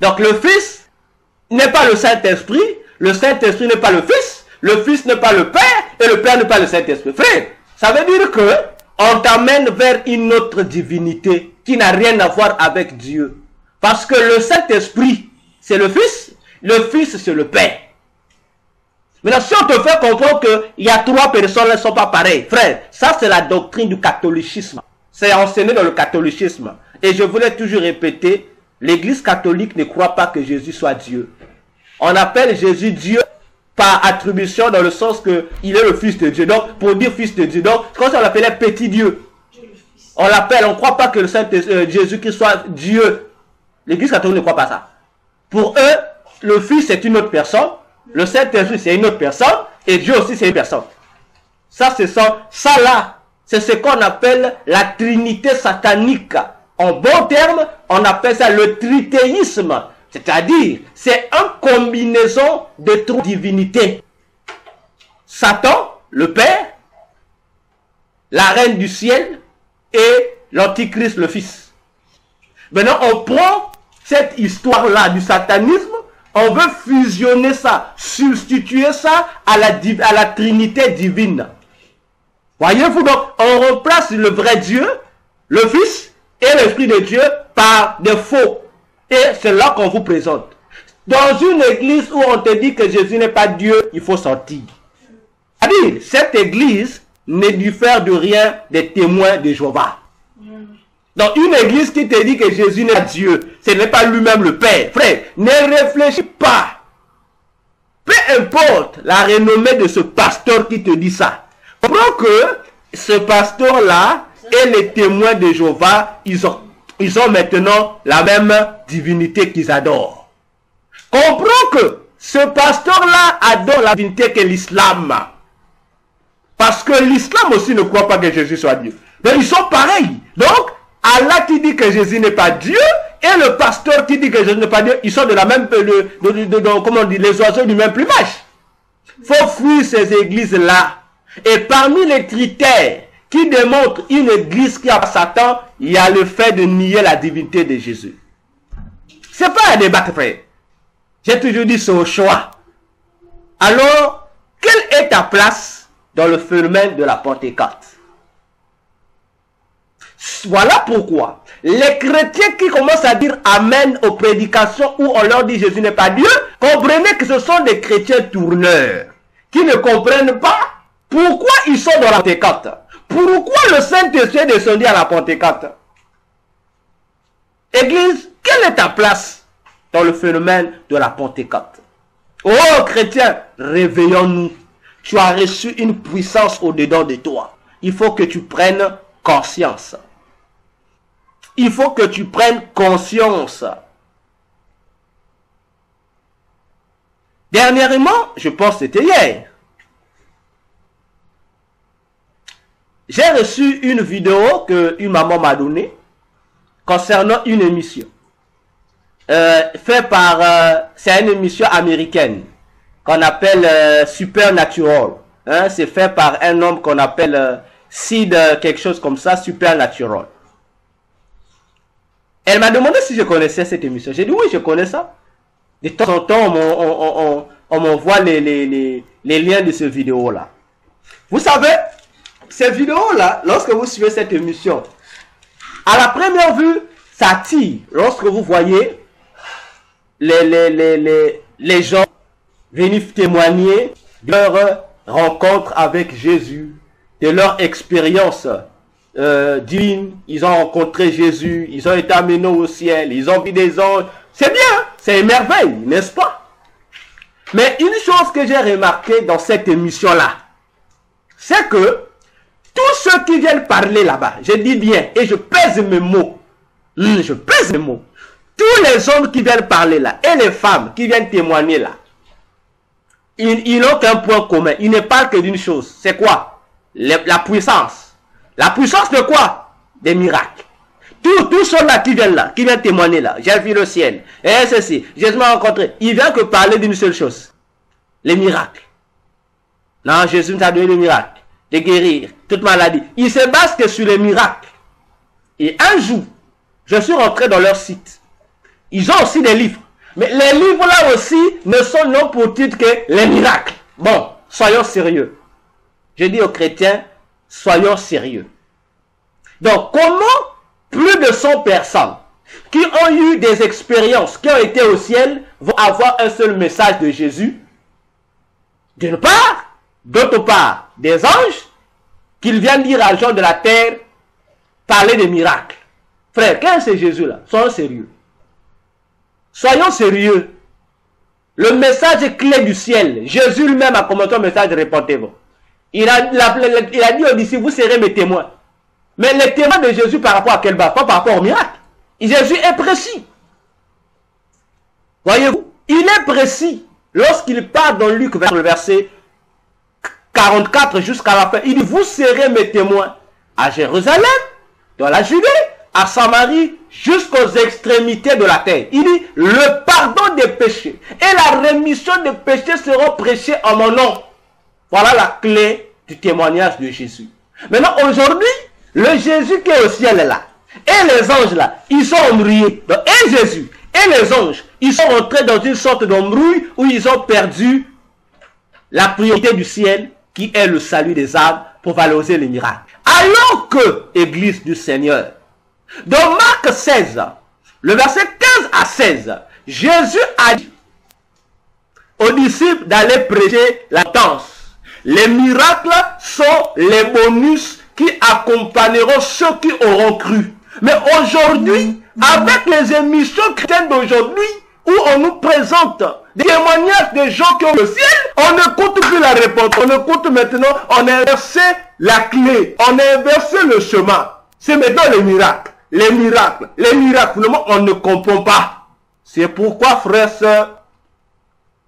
donc le Fils n'est pas le Saint-Esprit n'est pas le Fils n'est pas le Père, et le Père n'est pas le Saint-Esprit. Frère, ça veut dire que on t'amène vers une autre divinité qui n'a rien à voir avec Dieu. Parce que le Saint-Esprit, c'est le Fils, c'est le Père. Maintenant, si on te fait comprendre qu'il y a trois personnes, elles ne sont pas pareilles. Frère, ça c'est la doctrine du catholicisme. C'est enseigné dans le catholicisme. Et je voulais toujours répéter, l'église catholique ne croit pas que Jésus soit Dieu. On appelle Jésus Dieu par attribution dans le sens qu'il est le Fils de Dieu. Donc, pour dire Fils de Dieu, donc, quand on l'appelait petit Dieu, on l'appelle, on ne croit pas que le Jésus-Christ soit Dieu. L'église catholique ne croit pas ça. Pour eux, le Fils c'est une autre personne, le Saint-Esprit c'est une autre personne, et Dieu aussi c'est une personne. Ça là, c'est ce qu'on appelle la Trinité satanique. En bon terme, on appelle ça le tritéisme. C'est-à-dire, c'est une combinaison de trois divinités. Satan, le Père, la Reine du Ciel et l'Antichrist, le Fils. Maintenant, on prend cette histoire-là du satanisme, on veut fusionner ça, substituer ça à la Trinité divine. Voyez-vous donc, on remplace le vrai Dieu, le Fils et l'Esprit de Dieu par des faux. Et c'est là qu'on vous présente. Dans une église où on te dit que Jésus n'est pas Dieu, il faut sortir. C'est-à-dire, cette église ne diffère de rien des témoins de Jéhovah. Donc une église qui te dit que Jésus n'est pas Dieu, ce n'est pas lui-même le Père. Frère, ne réfléchis pas. Peu importe la renommée de ce pasteur qui te dit ça. Comprends que ce pasteur-là et les témoins de Jéhovah, ils ont maintenant la même divinité qu'ils adorent. Comprends que ce pasteur-là adore la divinité que l'islam. Parce que l'islam aussi ne croit pas que Jésus soit Dieu. Mais ils sont pareils. Donc, Allah qui dit que Jésus n'est pas Dieu et le pasteur qui dit que Jésus n'est pas Dieu, ils sont de la même, comment on dit, les oiseaux du même plumage. Il faut fuir ces églises-là. Et parmi les critères qui démontrent une église qui a Satan, il y a le fait de nier la divinité de Jésus. C'est pas un débat, frère. J'ai toujours dit c'est au choix. Alors, quelle est ta place dans le phénomène de la Pentecôte? Voilà pourquoi les chrétiens qui commencent à dire Amen aux prédications où on leur dit Jésus n'est pas Dieu, comprenez que ce sont des chrétiens tourneurs qui ne comprennent pas pourquoi ils sont dans la Pentecôte. Pourquoi le Saint-Esprit est descendu à la Pentecôte? Église, quelle est ta place dans le phénomène de la Pentecôte? Oh chrétien, réveillons-nous. Tu as reçu une puissance au-dedans de toi. Il faut que tu prennes conscience. Il faut que tu prennes conscience. Dernièrement, je pense que c'était hier, j'ai reçu une vidéo que une maman m'a donnée concernant une émission. Fait par, c'est une émission américaine qu'on appelle Supernatural. Hein, c'est fait par un homme qu'on appelle Sid, quelque chose comme ça, Supernatural. Elle m'a demandé si je connaissais cette émission. J'ai dit oui, je connais ça. De temps en temps, on m'envoie les liens de ces vidéos-là. Vous savez, ces vidéos-là, lorsque vous suivez cette émission, à la première vue, ça tire. Lorsque vous voyez les gens venir témoigner de leur rencontre avec Jésus, de leur expérience divine, ils ont rencontré Jésus, ils ont été amenés au ciel, ils ont vu des anges. C'est bien, c'est une merveille, n'est-ce pas? Mais une chose que j'ai remarqué dans cette émission-là, c'est que tous ceux qui viennent parler là-bas, je dis bien, et je pèse mes mots, je pèse mes mots, tous les hommes qui viennent parler là, et les femmes qui viennent témoigner là, ils n'ont qu'un point commun, ils ne parlent que d'une chose, c'est quoi? La puissance. La puissance de quoi? Des miracles. Tous ceux-là qui viennent témoigner là, j'ai vu le ciel, et ceci, Jésus m'a rencontré, il vient que parler d'une seule chose, les miracles. Non, Jésus nous a donné le miracle, de guérir toute maladie. Il se base que sur les miracles. Et un jour, je suis rentré dans leur site. Ils ont aussi des livres. Mais les livres là aussi ne sont non pour titre que les miracles. Bon, soyons sérieux. Je dis aux chrétiens, soyons sérieux. Donc, comment plus de 100 personnes qui ont eu des expériences, qui ont été au ciel, vont avoir un seul message de Jésus? D'une part, d'autre part, des anges, qu'ils viennent dire à gens de la terre, parler des miracles. Frère, qu'est-ce que c'est Jésus là? Soyons sérieux. Soyons sérieux. Le message clé du ciel, Jésus lui-même a commenté un message, répondez-vous. Il a dit aux disciples, vous serez mes témoins. Mais les témoins de Jésus par rapport à quel bas? Pas par rapport au miracle. Jésus est précis. Voyez-vous, il est précis. Lorsqu'il parle dans Luc, vers le verset 44 jusqu'à la fin, il dit, vous serez mes témoins à Jérusalem, dans la Judée, à Samarie, jusqu'aux extrémités de la terre. Il dit, le pardon des péchés et la rémission des péchés seront prêchés en mon nom. Voilà la clé du témoignage de Jésus. Maintenant, aujourd'hui, le Jésus qui est au ciel est là. Et les anges là, ils sont embrouillés. Donc, et Jésus et les anges, ils sont rentrés dans une sorte d'embrouille où ils ont perdu la priorité du ciel qui est le salut des âmes pour valoriser les miracles. Alors que, Église du Seigneur, dans Marc 16, le verset 15 à 16, Jésus a dit aux disciples d'aller prêcher la danse. Les miracles sont les bonus qui accompagneront ceux qui auront cru. Mais aujourd'hui, avec les émissions chrétiennes d'aujourd'hui, où on nous présente des témoignages des gens qui ont le ciel, on n'écoute plus la réponse. On écoute maintenant, on a inversé la clé, on a inversé le chemin. C'est maintenant les miracles. Les miracles, finalement, on ne comprend pas. C'est pourquoi, frères, sœurs,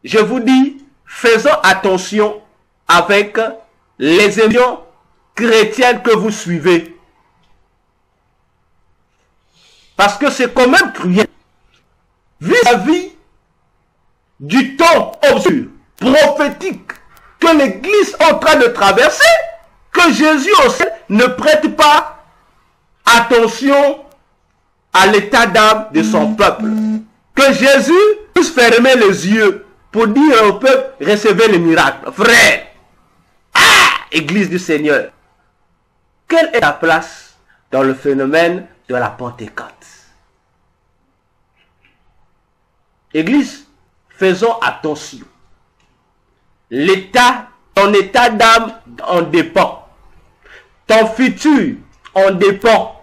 je vous dis, faisons attention avec les émissions chrétiennes que vous suivez. Parce que c'est quand même cruel. Vis-à-vis du temps obscur, prophétique, que l'Église est en train de traverser, que Jésus au ciel ne prête pas attention à l'état d'âme de son peuple. Que Jésus puisse fermer les yeux pour dire au peuple, recevez les miracles. Frère, Église du Seigneur, quelle est la place dans le phénomène de la Pentecôte? Église, faisons attention. Ton état d'âme en dépend. Ton futur en dépend.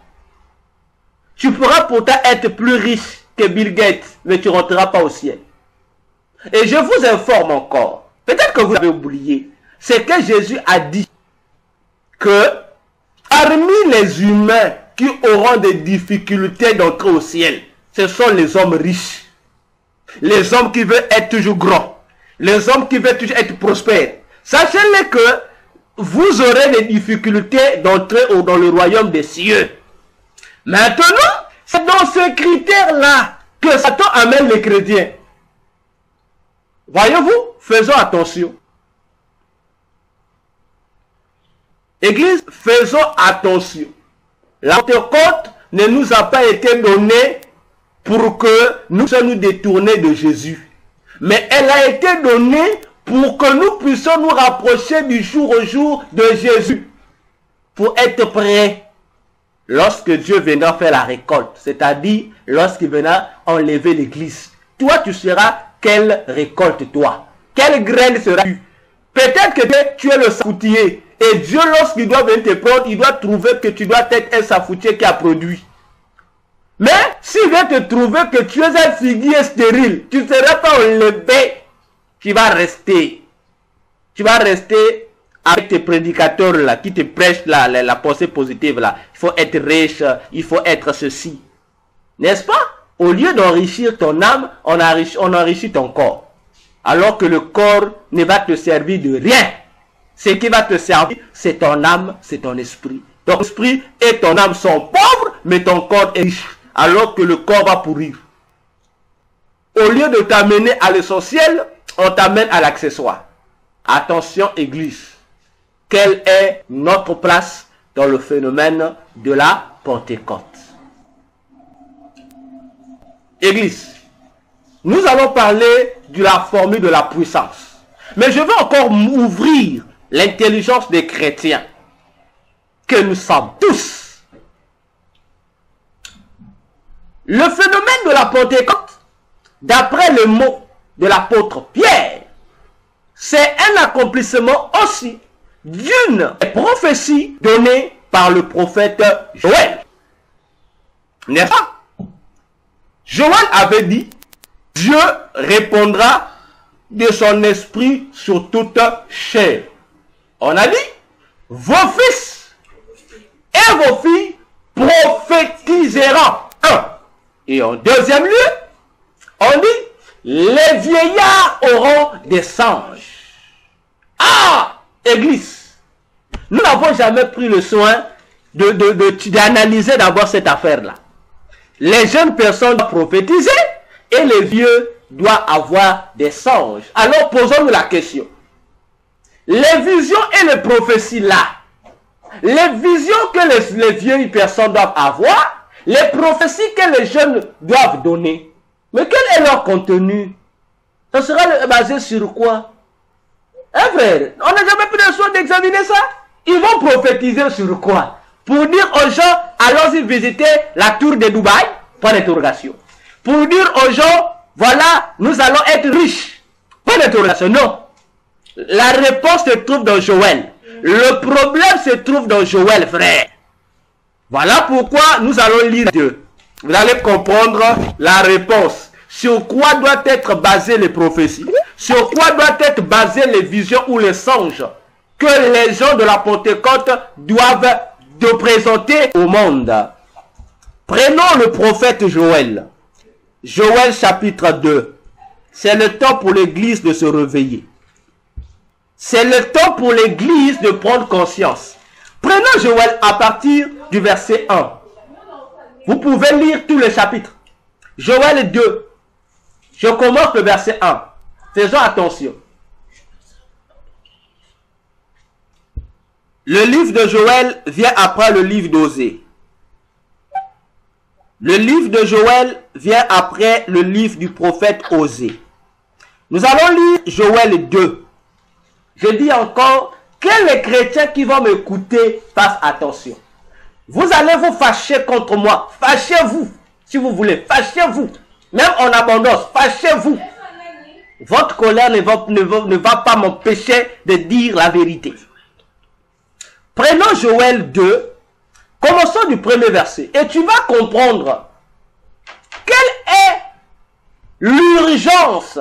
Tu pourras pourtant être plus riche que Bill Gates, mais tu ne rentreras pas au ciel. Et je vous informe encore, peut-être que vous avez oublié, c'est que Jésus a dit que parmi les humains qui auront des difficultés d'entrer au ciel, ce sont les hommes riches. Les hommes qui veulent être toujours grands. Les hommes qui veulent toujours être prospères. Sachez-le que vous aurez des difficultés d'entrer dans le royaume des cieux. Maintenant, c'est dans ce critère-là que Satan amène les chrétiens. Voyez-vous, faisons attention. Église, faisons attention. La Pentecôte ne nous a pas été donnée pour que nous soyons détournés de Jésus. Mais elle a été donnée pour que nous puissions nous rapprocher du jour au jour de Jésus. Pour être prêts lorsque Dieu viendra faire la récolte. C'est-à-dire lorsqu'il viendra enlever l'église. Toi, tu seras quelle récolte, toi? Quelle graine seras-tu? Peut-être que tu es le safoutier. Et Dieu, lorsqu'il doit venir te prendre, il doit trouver que tu dois être un safoutier qui a produit. Mais s'il vient te trouver que tu es un figuier stérile, tu ne seras pas enlevé. Tu vas rester. Tu vas rester avec tes prédicateurs là, qui te prêchent la pensée positive là. Il faut être riche, il faut être ceci. N'est-ce pas? Au lieu d'enrichir ton âme, on enrichit ton corps. Alors que le corps ne va te servir de rien. Ce qui va te servir, c'est ton âme, c'est ton esprit. Ton esprit et ton âme sont pauvres, mais ton corps est riche. Alors que le corps va pourrir. Au lieu de t'amener à l'essentiel, on t'amène à l'accessoire. Attention, Église. Quelle est notre place dans le phénomène de la Pentecôte? Église, nous allons parler de la formule de la puissance. Mais je veux encore ouvrir l'intelligence des chrétiens que nous sommes tous. Le phénomène de la Pentecôte, d'après le mot de l'apôtre Pierre, c'est un accomplissement aussi d'une prophétie donnée par le prophète Joël. N'est-ce pas? Joël avait dit, Dieu répondra de son esprit sur toute chair. On a dit, vos fils et vos filles prophétiseront. Et en deuxième lieu, on dit, les vieillards auront des songes. Église, nous n'avons jamais pris le soin d'analyser d'abord cette affaire-là. Les jeunes personnes doivent prophétiser et les vieux doivent avoir des songes. Alors posons-nous la question. Les visions et les prophéties là, les visions que les vieilles personnes doivent avoir, les prophéties que les jeunes doivent donner, mais quel est leur contenu? Ça sera basé sur quoi? Frère, on n'a jamais pris le soin d'examiner ça. Ils vont prophétiser sur quoi? Pour dire aux gens, allons-y visiter la tour de Dubaï? Point d'interrogation. Pour dire aux gens, voilà, nous allons être riches? Point d'interrogation. Non. La réponse se trouve dans Joël. Le problème se trouve dans Joël, frère. Voilà pourquoi nous allons lire Dieu. Vous allez comprendre la réponse. Sur quoi doit être basées les prophéties? Sur quoi doit être basées les visions ou les songes que les gens de la Pentecôte doivent de présenter au monde? Prenons le prophète Joël. Joël chapitre 2. C'est le temps pour l'église de se réveiller. C'est le temps pour l'église de prendre conscience. Prenons Joël à partir du verset 1. Vous pouvez lire tous les chapitres. Joël 2. Je commence le verset 1. Faisons attention. Le livre de Joël vient après le livre d'Osée. Le livre de Joël vient après le livre du prophète Osée. Nous allons lire Joël 2. Je dis encore que les chrétiens qui vont m'écouter fassent attention. Vous allez vous fâcher contre moi. Fâchez-vous, si vous voulez. Fâchez-vous. Même en abondance, fâchez-vous. Votre colère ne va pas m'empêcher de dire la vérité. Prenons Joël 2. Commençons du premier verset. Et tu vas comprendre quelle est l'urgence,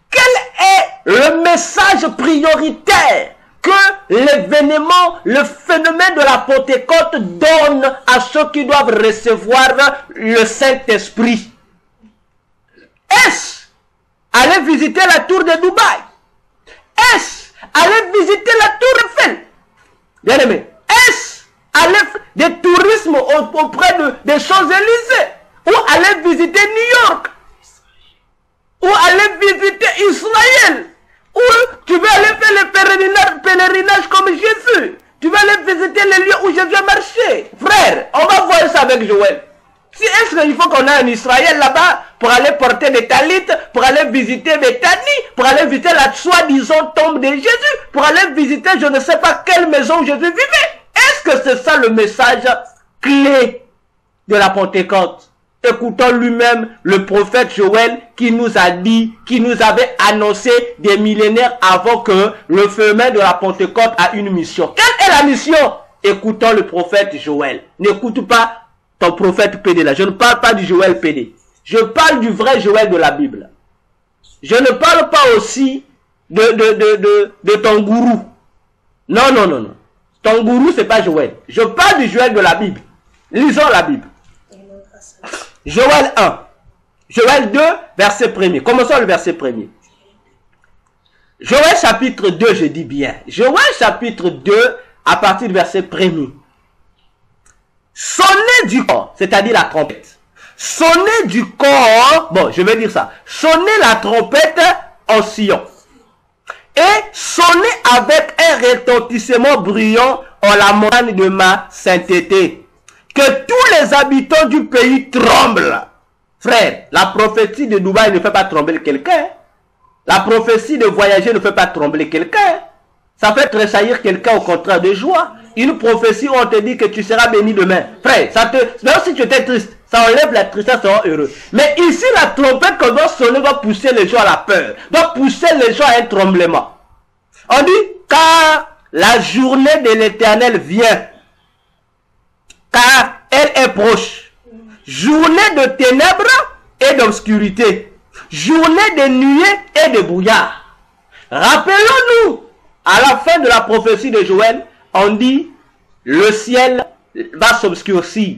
quel est le message prioritaire que l'événement, le phénomène de la Pentecôte donne à ceux qui doivent recevoir le Saint-Esprit. Est-ce aller visiter la tour de Dubaï? Est-ce aller visiter la tour Eiffel? Bien aimé, est-ce aller des tourismes auprès des Champs-Élysées? Ou aller visiter New York? Ou aller visiter Israël? Ou tu veux aller faire le pèlerinage comme Jésus? Tu veux aller visiter les lieux où Jésus marché? Frère, on va voir ça avec Joël. Si est-ce qu'il faut qu'on ait en Israël là-bas pour aller porter des talites, pour aller visiter Bethanie, pour aller visiter la soi-disant tombe de Jésus, pour aller visiter je ne sais pas quelle maison Jésus vivait? Est-ce que c'est ça le message clé de la Pentecôte? Écoutons lui-même le prophète Joël qui nous a dit, qui nous avait annoncé des millénaires avant que le phénomène de la Pentecôte a une mission. Quelle est la mission? Écoutons le prophète Joël. N'écoute pas ton prophète PD là. Je ne parle pas du Joël PD. Je parle du vrai Joël de la Bible. Je ne parle pas aussi de ton gourou. Non, non, non, non. Ton gourou, c'est pas Joël. Je parle du Joël de la Bible. Lisons la Bible. Joël 1. Joël 2, verset 1er. Commençons le verset 1er. Joël chapitre 2, je dis bien. Joël chapitre 2, à partir du verset 1er. Sonnez du corps, c'est-à-dire la trompette. Sonnez du corps, bon, je vais dire ça. Sonnez la trompette en Sion. Et sonnez avec un retentissement bruyant en la montagne de ma sainteté. Que tous les habitants du pays tremblent. Frère, la prophétie de Dubaï ne fait pas trembler quelqu'un. La prophétie de voyager ne fait pas trembler quelqu'un. Ça fait tressaillir quelqu'un au contraire de joie. Une prophétie où on te dit que tu seras béni demain. Frère, même si tu étais triste, ça enlève la tristesse, ça rend heureux. Mais ici, la trompette qu'on doit sonner doit pousser les gens à la peur. Doit pousser les gens à un tremblement. On dit, car la journée de l'Éternel vient. Car elle est proche. Journée de ténèbres et d'obscurité. Journée de nuée et de brouillard. Rappelons-nous, à la fin de la prophétie de Joël, on dit, le ciel va s'obscurcir.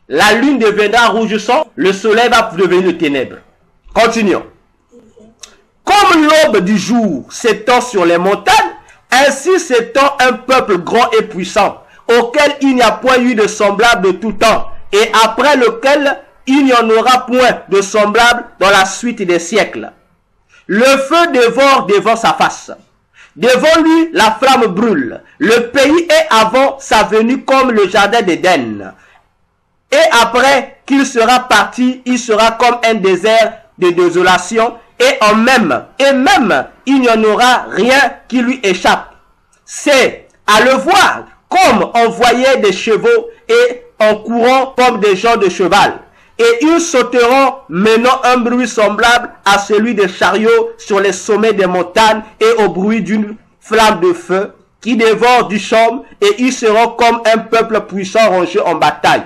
La lune deviendra rouge sang, le soleil va devenir de ténèbres. Continuons. Comme l'aube du jour s'étend sur les montagnes, ainsi s'étend un peuple grand et puissant, auquel il n'y a point eu de semblable de tout temps, et après lequel il n'y en aura point de semblable dans la suite des siècles. Le feu dévore devant sa face. Devant lui, la flamme brûle. Le pays est avant sa venue comme le jardin d'Éden. Et après qu'il sera parti, il sera comme un désert de désolation, et même, il n'y en aura rien qui lui échappe. C'est à le voir comme on voyait des chevaux et en courant comme des gens de cheval. Et ils sauteront menant un bruit semblable à celui des chariots sur les sommets des montagnes et au bruit d'une flamme de feu qui dévorent du chaume, et ils seront comme un peuple puissant rangé en bataille.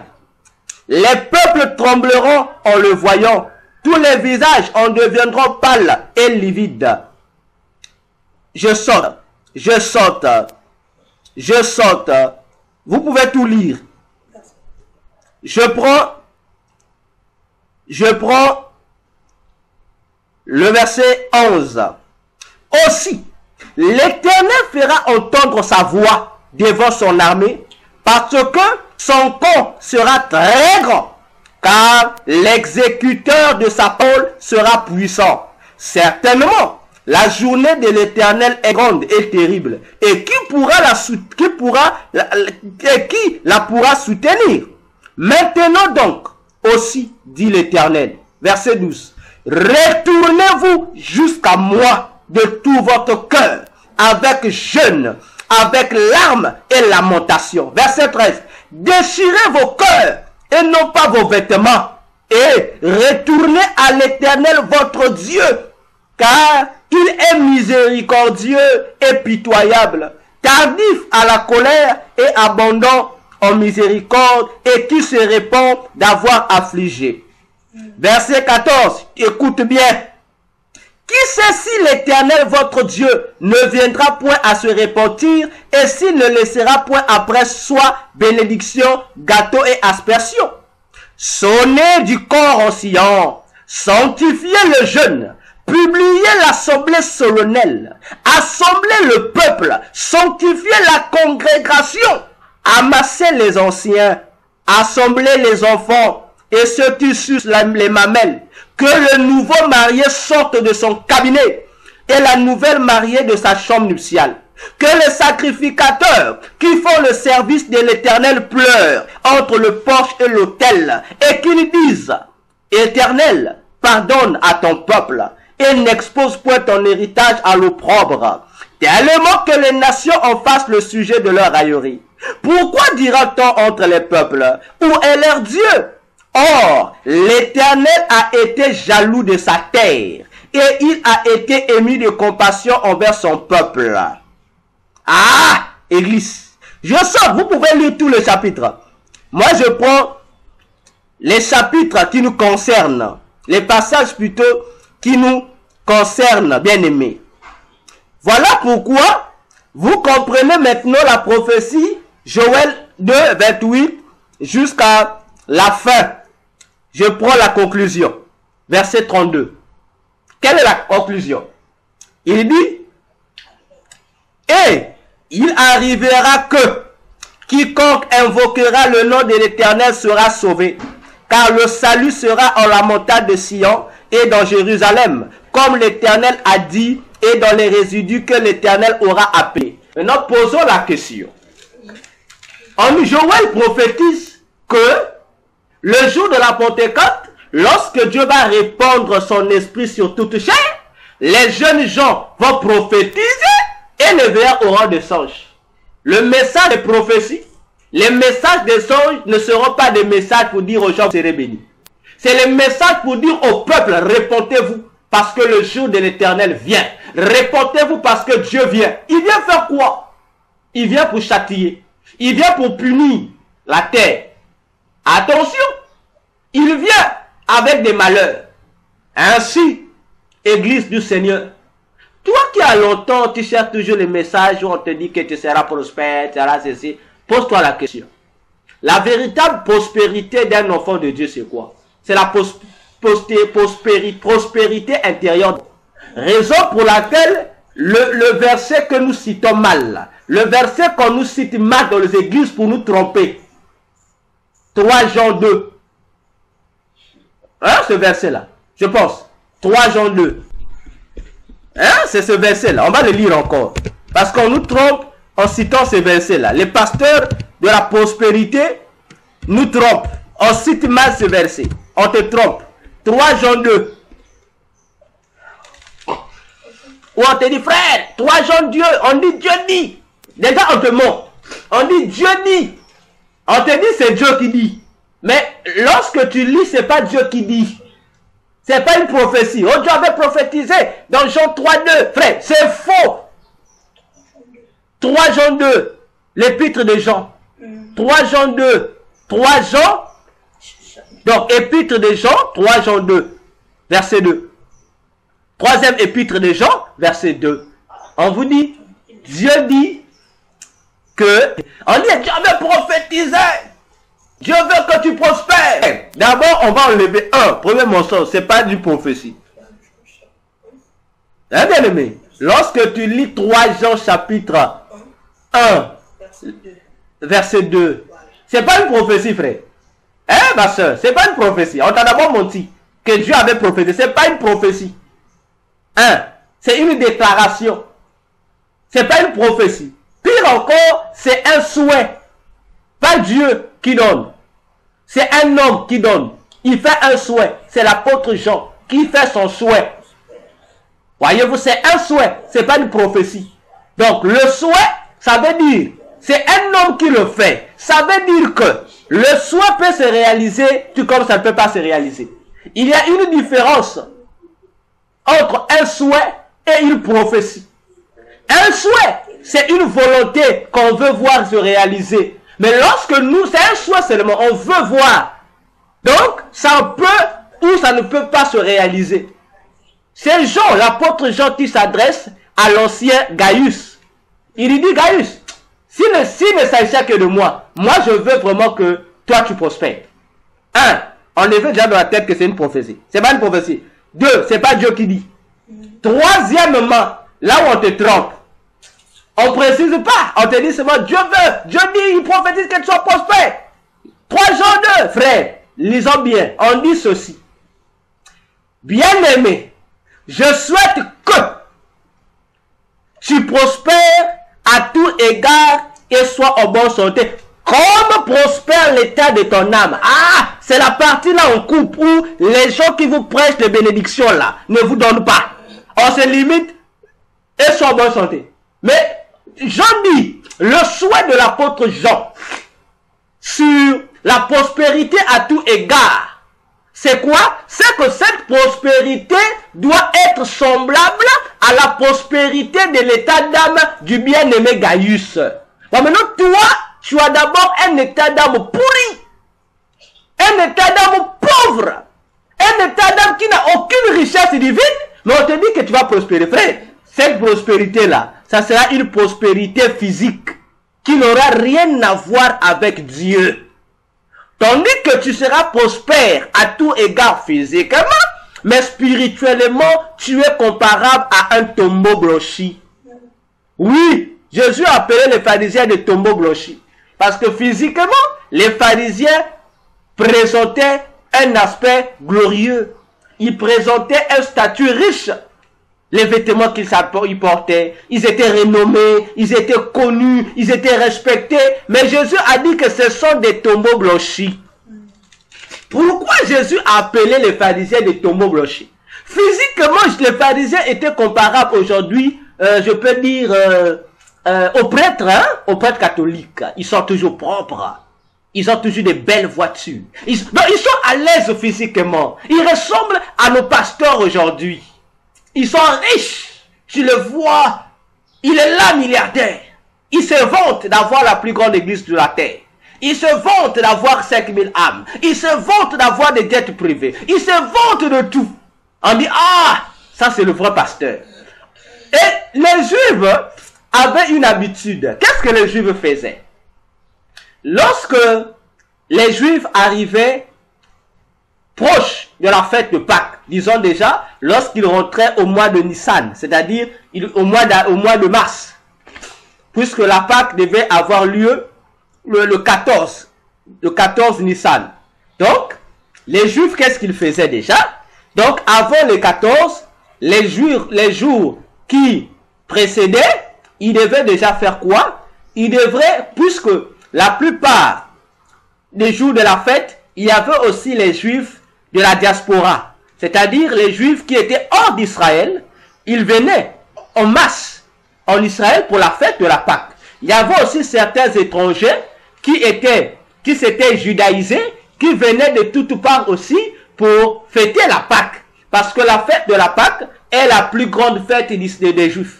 Les peuples trembleront en le voyant, tous les visages en deviendront pâles et livides. Je saute, je saute, je saute. Vous pouvez tout lire. Je prends le verset 11. Aussi, l'Éternel fera entendre sa voix devant son armée, parce que son camp sera très grand, car l'exécuteur de sa parole sera puissant. Certainement, la journée de l'Éternel est grande et terrible, et qui la pourra soutenir? Maintenant donc, aussi, dit l'Éternel, verset 12, retournez-vous jusqu'à moi de tout votre cœur, avec jeûne, avec larmes et lamentation. Verset 13, déchirez vos cœurs et non pas vos vêtements, et retournez à l'Éternel votre Dieu, car il est miséricordieux et pitoyable, tardif à la colère et abondant en miséricorde, et qui se répand d'avoir affligé. Verset 14, écoute bien. Qui sait si l'Éternel votre Dieu ne viendra point à se repentir, et s'il ne laissera point après soi bénédiction, gâteau et aspersion? Sonnez du corps en Sion, sanctifiez le jeûne, publiez l'assemblée solennelle, assemblez le peuple, sanctifiez la congrégation, amassez les anciens, assemblez les enfants et ceux qui sucent les mamelles, que le nouveau marié sorte de son cabinet et la nouvelle mariée de sa chambre nuptiale. Que les sacrificateurs qui font le service de l'Éternel pleurent entre le porche et l'autel, et qu'ils disent, Éternel, pardonne à ton peuple et n'expose point ton héritage à l'opprobre, tellement que les nations en fassent le sujet de leur raillerie. Pourquoi dira-t-on entre les peuples, où est leur Dieu? Or, l'Éternel a été jaloux de sa terre, et il a été ému de compassion envers son peuple. Ah, Église, je sors, vous pouvez lire tout le chapitre. Moi, je prends les chapitres qui nous concernent, les passages plutôt qui nous concernent, bien-aimés. Voilà pourquoi vous comprenez maintenant la prophétie Joël 2, 28 jusqu'à la fin. Je prends la conclusion. Verset 32. Quelle est la conclusion? Il dit, et il arrivera que quiconque invoquera le nom de l'Éternel sera sauvé, car le salut sera en la montagne de Sion et dans Jérusalem, comme l'Éternel a dit, et dans les résidus que l'Éternel aura appelés. Maintenant, posons la question. Joël prophétise que le jour de la Pentecôte, lorsque Dieu va répandre son esprit sur toute chair, les jeunes gens vont prophétiser et les veilleurs auront des songes. Le message des prophéties, les messages des songes ne seront pas des messages pour dire aux gens vous serez bénis. C'est les messages pour dire au peuple, répondez-vous parce que le jour de l'Éternel vient. Répondez-vous parce que Dieu vient. Il vient faire quoi? Il vient pour châtier. Il vient pour punir la terre. Attention, il vient avec des malheurs. Ainsi, Église du Seigneur, toi qui as longtemps, tu cherches toujours les messages où on te dit que tu seras prospère, tu seras ceci, pose-toi la question. La véritable prospérité d'un enfant de Dieu, c'est quoi? C'est la prospérité intérieure. Raison pour laquelle le verset que nous citons mal, le verset qu'on nous cite mal dans les églises pour nous tromper, 3 Jean 2. Hein, ce verset-là, je pense. 3 Jean 2. Hein, c'est ce verset-là. On va le lire encore. Parce qu'on nous trompe en citant ce verset-là. Les pasteurs de la prospérité nous trompent. On cite mal ce verset. On te trompe. 3 Jean 2. Où on te dit, frère, 3 Jean Dieu. On dit Dieu dit. Déjà, on te ment. On dit Dieu dit. On te dit c'est Dieu qui dit. Mais lorsque tu lis, c'est pas Dieu qui dit. C'est pas une prophétie. Oh, Dieu avait prophétisé dans Jean 3, 2. Frère, c'est faux. 3 Jean 2, l'épître de Jean. 3 Jean 2, 3 Jean. Donc, épître de Jean, 3 Jean 2, verset 2. Troisième épître de Jean, verset 2. On vous dit, Dieu dit que, on dit, Dieu veut prophétiser. Dieu veut que tu prospères. D'abord, on va enlever un. Premier mensonge, c'est pas du prophétie. Hein, bien aimé? Lorsque tu lis 3 Jean chapitre 1, verset 2, c'est pas une prophétie, frère. Hein, ma soeur, c'est pas une prophétie. On t'a d'abord menti que Dieu avait prophétisé. C'est pas une prophétie. Hein, c'est une déclaration. C'est pas une prophétie. Pire encore, c'est un souhait. Pas Dieu qui donne. C'est un homme qui donne. Il fait un souhait. C'est l'apôtre Jean qui fait son souhait. Voyez-vous, c'est un souhait. C'est pas une prophétie. Donc, le souhait, ça veut dire, c'est un homme qui le fait. Ça veut dire que le souhait peut se réaliser tout comme ça ne peut pas se réaliser. Il y a une différence entre un souhait et une prophétie. Un souhait, c'est une volonté qu'on veut voir se réaliser. Mais lorsque nous, c'est un souhait seulement, on veut voir. Donc, ça peut ou ça ne peut pas se réaliser. C'est Jean, l'apôtre Jean qui s'adresse à l'ancien Gaius. Il lui dit, Gaius, s'il ne s'agissait que de moi je veux vraiment que toi tu prospères. 1, on avait déjà dans la tête que c'est une prophétie. C'est pas une prophétie. 2, c'est pas Dieu qui dit. Troisièmement, là où on te trompe, on précise pas. On te dit seulement Dieu veut. Dieu dit, il prophétise que tu sois prospère. 3 Jean 2, frère, lisons bien. On dit ceci. Bien-aimé, je souhaite que tu prospères à tout égard et sois en bonne santé. Comme prospère l'état de ton âme. Ah, c'est la partie là en coupe où les gens qui vous prêchent les bénédictions là ne vous donnent pas. On se limite et sois en bonne santé. Mais Jean dit, le souhait de l'apôtre Jean sur la prospérité à tout égard, c'est quoi? C'est que cette prospérité doit être semblable à la prospérité de l'état d'âme du bien-aimé Gaius. Bon, maintenant, toi, tu as d'abord un état d'âme pourri, un état d'âme pauvre, un état d'âme qui n'a aucune richesse divine, mais on te dit que tu vas prospérer. Frère, cette prospérité-là, ça sera une prospérité physique qui n'aura rien à voir avec Dieu. Tandis que tu seras prospère à tout égard physiquement, mais spirituellement, tu es comparable à un tombeau blanchi. Oui, Jésus a appelé les pharisiens des tombeaux blanchis. Parce que physiquement, les pharisiens présentaient un aspect glorieux. Ils présentaient un statut riche. Les vêtements qu'ils portaient, ils étaient renommés, ils étaient connus, ils étaient respectés. Mais Jésus a dit que ce sont des tombeaux blanchis. Pourquoi Jésus a appelé les pharisiens des tombeaux blanchis? Physiquement, les pharisiens étaient comparables aujourd'hui, je peux dire, aux prêtres, hein, aux prêtres catholiques. Ils sont toujours propres. Ils ont toujours des belles voitures. Ils sont à l'aise physiquement. Ils ressemblent à nos pasteurs aujourd'hui. Ils sont riches. Tu le vois. Il est là, milliardaire. Il se vante d'avoir la plus grande église de la terre. Il se vante d'avoir 5000 âmes. Il se vante d'avoir des dettes privées. Il se vante de tout. On dit, ah, ça c'est le vrai pasteur. Et les Juifs avaient une habitude. Qu'est-ce que les Juifs faisaient? Lorsque les Juifs arrivaient proche de la fête de Pâques, disons déjà, lorsqu'ils rentraient au mois de Nissan, c'est-à-dire au mois de mars, puisque la Pâques devait avoir lieu le 14 Nissan. Donc, les Juifs, qu'est-ce qu'ils faisaient déjà? Donc, avant le 14, les jours qui précédaient, ils devaient déjà faire quoi? Ils devraient, puisque la plupart des jours de la fête, il y avait aussi les Juifs de la diaspora, c'est-à-dire les Juifs qui étaient hors d'Israël. Ils venaient en masse en Israël pour la fête de la Pâque. Il y avait aussi certains étrangers qui s'étaient judaïsés, qui venaient de toutes parts aussi pour fêter la Pâque. Parce que la fête de la Pâque est la plus grande fête des Juifs.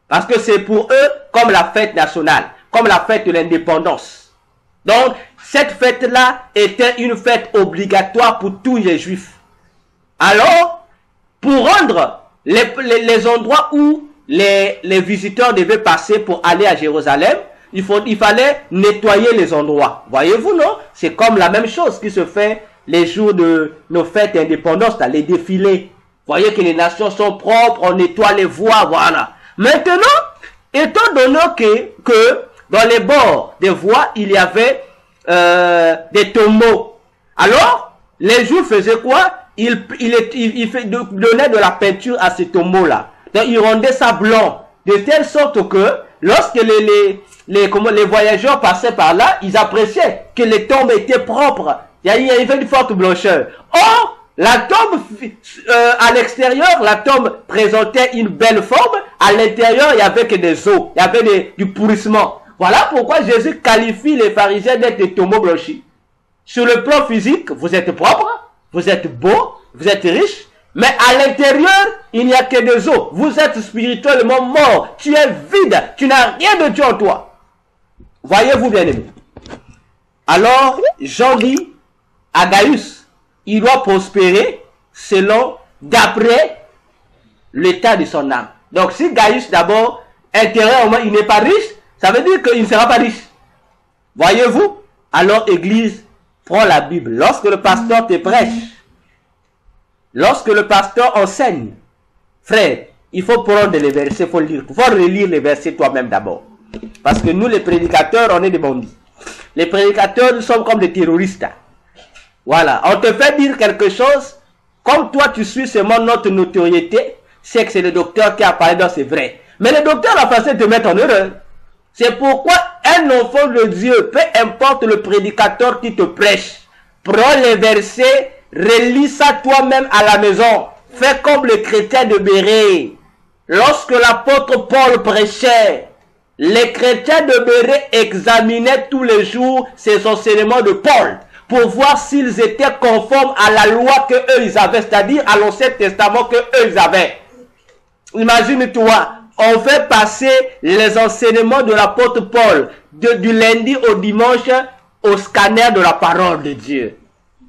Parce que c'est pour eux comme la fête nationale, comme la fête de l'indépendance. Donc, cette fête-là était une fête obligatoire pour tous les juifs. Alors, pour rendre les endroits où les visiteurs devaient passer pour aller à Jérusalem, il fallait nettoyer les endroits. Voyez-vous, non? C'est comme la même chose qui se fait les jours de nos fêtes d'indépendance, les défilés. Voyez que les nations sont propres, on nettoie les voies, voilà. Maintenant, étant donné que dans les bords des voies, il y avait des tombeaux. Alors, les Juifs faisaient quoi? Ils donnaient de la peinture à ces tombeaux-là. Donc, ils rendaient ça blanc. De telle sorte que, lorsque les voyageurs passaient par là, ils appréciaient que les tombes étaient propres. Il y avait une forte blancheur. Or, la tombe, à l'extérieur, la tombe présentait une belle forme. À l'intérieur, il y avait que des os. Il y avait du pourrissement. Voilà pourquoi Jésus qualifie les pharisiens d'être des tombeaux blanchis. Sur le plan physique, vous êtes propre, vous êtes beau, vous êtes riche. Mais à l'intérieur, il n'y a que des os. Vous êtes spirituellement mort. Tu es vide. Tu n'as rien de Dieu en toi. Voyez-vous, bien-aimés. Alors, Jean dit à Gaius, il doit prospérer d'après l'état de son âme. Donc, si Gaius, d'abord, intérieurement, il n'est pas riche, ça veut dire qu'il ne sera pas riche. Voyez-vous? Alors, Église, prends la Bible. Lorsque le pasteur te prêche, lorsque le pasteur enseigne, frère, il faut prendre les versets, il faut relire les versets toi-même d'abord. Parce que nous, les prédicateurs, on est des bandits. Les prédicateurs, nous sommes comme des terroristes. Voilà, on te fait dire quelque chose, comme toi tu suis seulement notre notoriété, c'est que c'est le docteur qui a parlé, donc c'est vrai. Mais le docteur a passé de te mettre en erreur. C'est pourquoi un enfant de Dieu, peu importe le prédicateur qui te prêche, prends les versets, relis ça toi-même à la maison. Fais comme le chrétien de Bérée. Lorsque l'apôtre Paul prêchait, les chrétiens de Bérée examinaient tous les jours ces enseignements de Paul pour voir s'ils étaient conformes à la loi que eux ils avaient, c'est-à-dire à l'Ancien Testament que eux ils avaient. Imagine-toi, on fait passer les enseignements de l'apôtre Paul du lundi au dimanche au scanner de la parole de Dieu.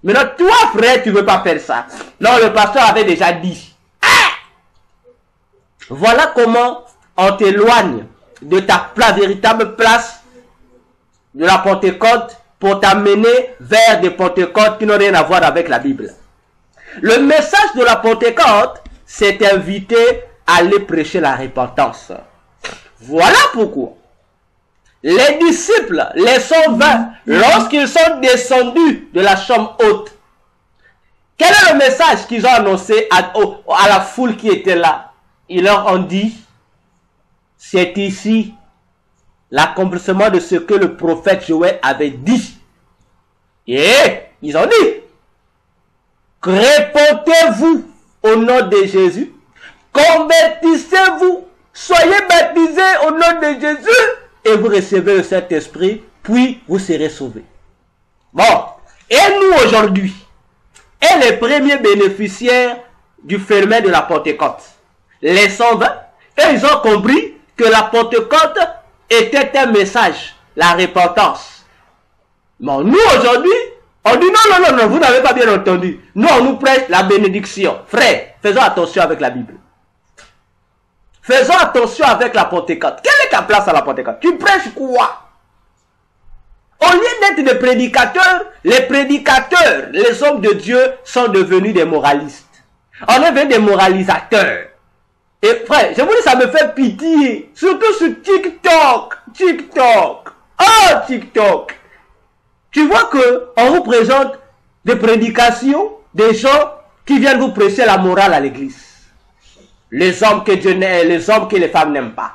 Maintenant, toi, frère, tu ne veux pas faire ça. Non, le pasteur avait déjà dit. Ah! Voilà comment on t'éloigne de ta véritable place de la Pentecôte pour t'amener vers des Pentecôtes qui n'ont rien à voir avec la Bible. Le message de la Pentecôte, c'est inviter à aller prêcher la repentance. Voilà pourquoi les disciples, les 120, lorsqu'ils sont descendus de la chambre haute, quel est le message qu'ils ont annoncé à la foule qui était là? Ils leur ont dit, c'est ici l'accomplissement de ce que le prophète Joël avait dit. Et ils ont dit, répentez-vous au nom de Jésus, convertissez-vous, soyez baptisés au nom de Jésus, et vous recevez le Saint-Esprit, puis vous serez sauvés. Bon, et nous aujourd'hui, et les premiers bénéficiaires du phénomène de la Pentecôte, les 120, et ils ont compris que la Pentecôte était un message, la repentance. Bon, nous aujourd'hui, on dit non, vous n'avez pas bien entendu. Nous, on nous prête la bénédiction. Frère, faisons attention avec la Bible. Faisons attention avec la Pentecôte. Quelle est ta place à la Pentecôte? Tu prêches quoi? Au lieu d'être des prédicateurs, les hommes de Dieu sont devenus des moralistes. On est devenu des moralisateurs. Et frère, je vous dis, ça me fait pitié. Surtout sur TikTok. Oh, TikTok. Tu vois que on vous présente des prédications, des gens qui viennent vous prêcher la morale à l'église. Les hommes que Dieu n'aime, les hommes que les femmes n'aiment pas.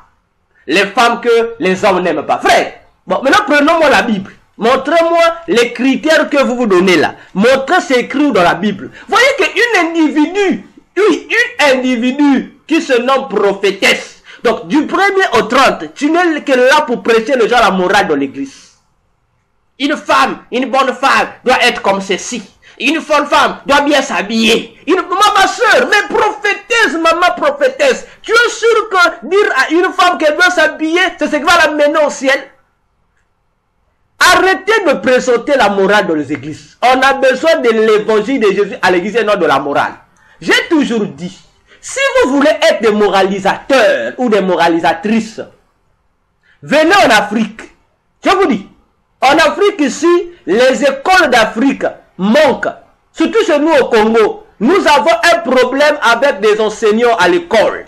Les femmes que les hommes n'aiment pas. Frère, bon, maintenant prenons-moi la Bible. Montrez-moi les critères que vous vous donnez là. Montrez c'est écrit dans la Bible. Voyez qu'une individu qui se nomme prophétesse. Donc, du 1er au 30, tu n'es que là pour prêcher le genre la morale dans l'église. Une femme, une bonne femme doit être comme ceci. une bonne femme doit bien s'habiller. Ma soeur, mais prophétesse, maman prophétesse, tu es sûr que dire à une femme qu'elle doit s'habiller, c'est ce qui va la mener au ciel? Arrêtez de présenter la morale dans les églises. On a besoin de l'évangile de Jésus à l'église et non de la morale. J'ai toujours dit, si vous voulez être des moralisateurs ou des moralisatrices, venez en Afrique. Je vous dis, en Afrique ici, les écoles d'Afrique manquent. Surtout chez nous au Congo, nous avons un problème avec des enseignants à l'école.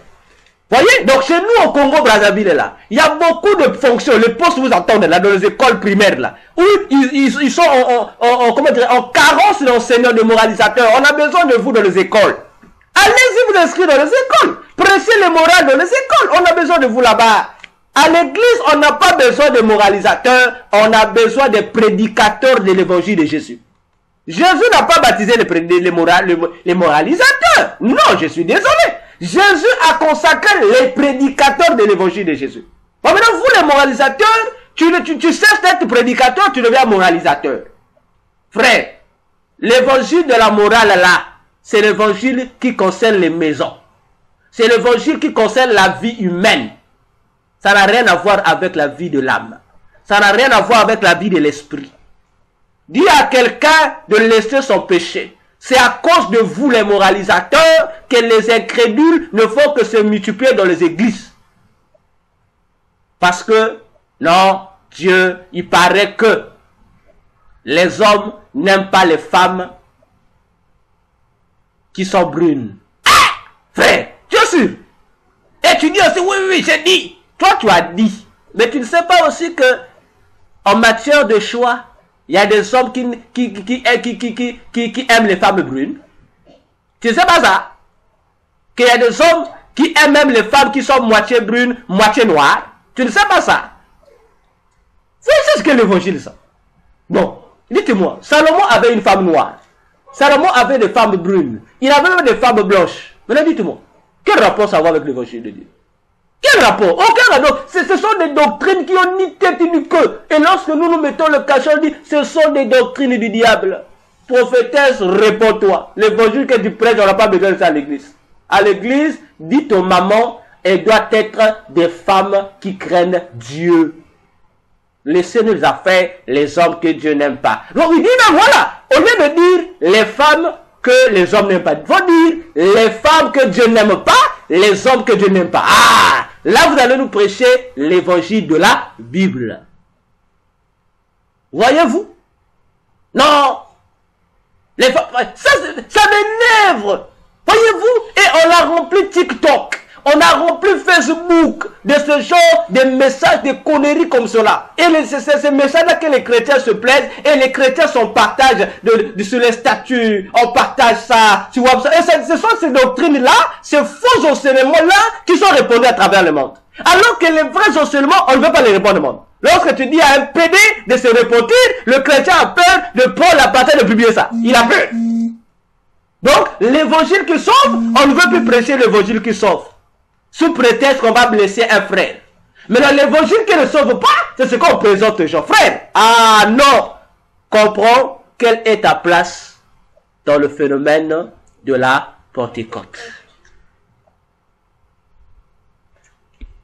Voyez, donc chez nous au Congo Brazzaville là, il y a beaucoup de fonctions, les postes vous entendez là dans les écoles primaires là, où ils sont comment dire, en carence d'enseignants, de moralisateurs. On a besoin de vous dans les écoles. Allez-y vous inscrire dans les écoles, prêchez les morales dans les écoles. On a besoin de vous là-bas. À l'église, on n'a pas besoin de moralisateurs, on a besoin des prédicateurs de l'évangile de Jésus. Jésus n'a pas baptisé les moralisateurs. Non, je suis désolé. Jésus a consacré les prédicateurs de l'évangile de Jésus. Bon, maintenant, vous les moralisateurs, tu cesses d'être prédicateur, tu deviens moralisateur. Frère, l'évangile de la morale là, c'est l'évangile qui concerne les maisons. C'est l'évangile qui concerne la vie humaine. Ça n'a rien à voir avec la vie de l'âme. Ça n'a rien à voir avec la vie de l'esprit. Dis à quelqu'un de laisser son péché. C'est à cause de vous les moralisateurs que les incrédules ne font que se multiplier dans les églises. Parce que, non, Dieu, il paraît que les hommes n'aiment pas les femmes qui sont brunes. Ah! Frère, tu es sûr? Et tu dis aussi, oui, j'ai dit. Toi, tu as dit. Mais tu ne sais pas aussi que, en matière de choix, il y a des hommes qui aiment les femmes brunes. Tu ne sais pas ça? Qu'il y a des hommes qui aiment même les femmes qui sont moitié brunes, moitié noires. Tu ne sais pas ça? C'est ce que l'évangile ça. Bon, dites-moi, Salomon avait une femme noire. Salomon avait des femmes brunes. Il avait même des femmes blanches. Maintenant, dites-moi, quel rapport ça va avec l'évangile de Dieu? Quel rapport? Aucun rapport. Ce sont des doctrines qui ont ni tête ni queue. Et lorsque nous mettons le cachot, on dit, ce sont des doctrines du diable. Prophétesse, réponds-toi. L'évangile que tu prêches, on n'a pas besoin de ça à l'église. À l'église, dites aux mamans, elles doivent être des femmes qui craignent Dieu. Laissez-nous les affaires, les hommes que Dieu n'aime pas. Donc il dit, ben voilà, au lieu de dire les femmes que les hommes n'aiment pas, il faut dire les femmes que Dieu n'aime pas, les hommes que Dieu n'aime pas. Ah! Là, vous allez nous prêcher l'évangile de la Bible. Voyez-vous? Non. Ça m'énerve. Voyez-vous? Et on a rempli TikTok. On a rempli Facebook de ce genre de messages, de conneries comme cela. Et c'est ces messages-là que les chrétiens se plaisent. Et les chrétiens s'en partagent sur les statuts. On partage ça. Tu vois ça. Et ce sont ces doctrines-là, ces faux enseignements-là qui sont répandus à travers le monde. Alors que les vrais enseignements, on ne veut pas les répondre au monde. Lorsque tu dis à un PD de se repentir, le chrétien a peur de prendre la partie de publier ça. Il a peur. Donc, l'évangile qui sauve, on ne veut plus prêcher l'évangile qui sauve. Sous prétexte qu'on va blesser un frère. Mais dans l'évangile qui ne sauve pas, c'est ce qu'on présente aux gens. Frère, ah non, comprends quelle est ta place dans le phénomène de la Pentecôte.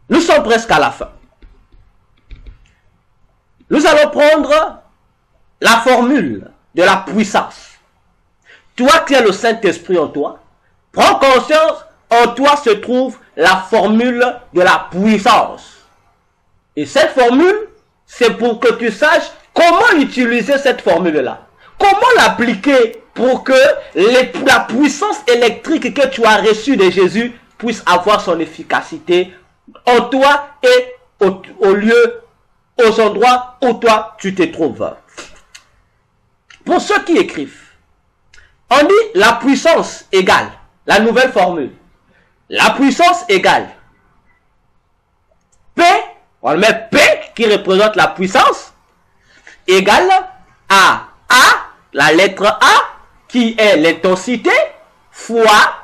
Nous sommes presque à la fin. Nous allons prendre la formule de la puissance. Toi qui as le Saint-Esprit en toi, prends conscience, en toi se trouve la formule de la puissance. Et cette formule, c'est pour que tu saches comment utiliser cette formule-là. Comment l'appliquer pour que la puissance électrique que tu as reçue de Jésus puisse avoir son efficacité en toi et aux endroits où toi tu te trouves. Pour ceux qui écrivent, on dit la puissance égale, la nouvelle formule. La puissance égale P, on met P qui représente la puissance, égale à A, la lettre A qui est l'intensité, fois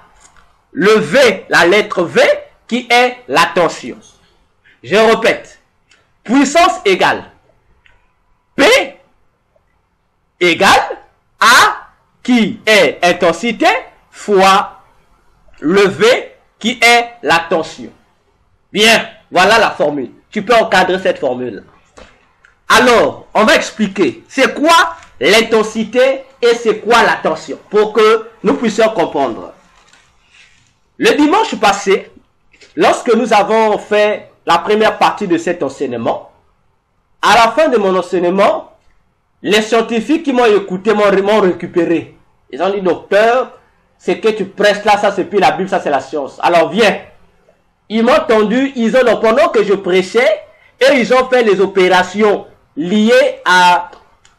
le V, la lettre V qui est la tension. Je répète, puissance égale P égale A qui est intensité fois le V qui est la tension. Bien, voilà la formule. Tu peux encadrer cette formule. Alors, on va expliquer c'est quoi l'intensité et c'est quoi la tension pour que nous puissions comprendre. Le dimanche passé, lorsque nous avons fait la première partie de cet enseignement, à la fin de mon enseignement, les scientifiques qui m'ont écouté m'ont récupéré. Ils ont dit, docteur, ce que tu prêches là, ça c'est plus la Bible, ça c'est la science. Alors viens. Ils m'ont entendu, ils ont, pendant que je prêchais, et ils ont fait les opérations liées à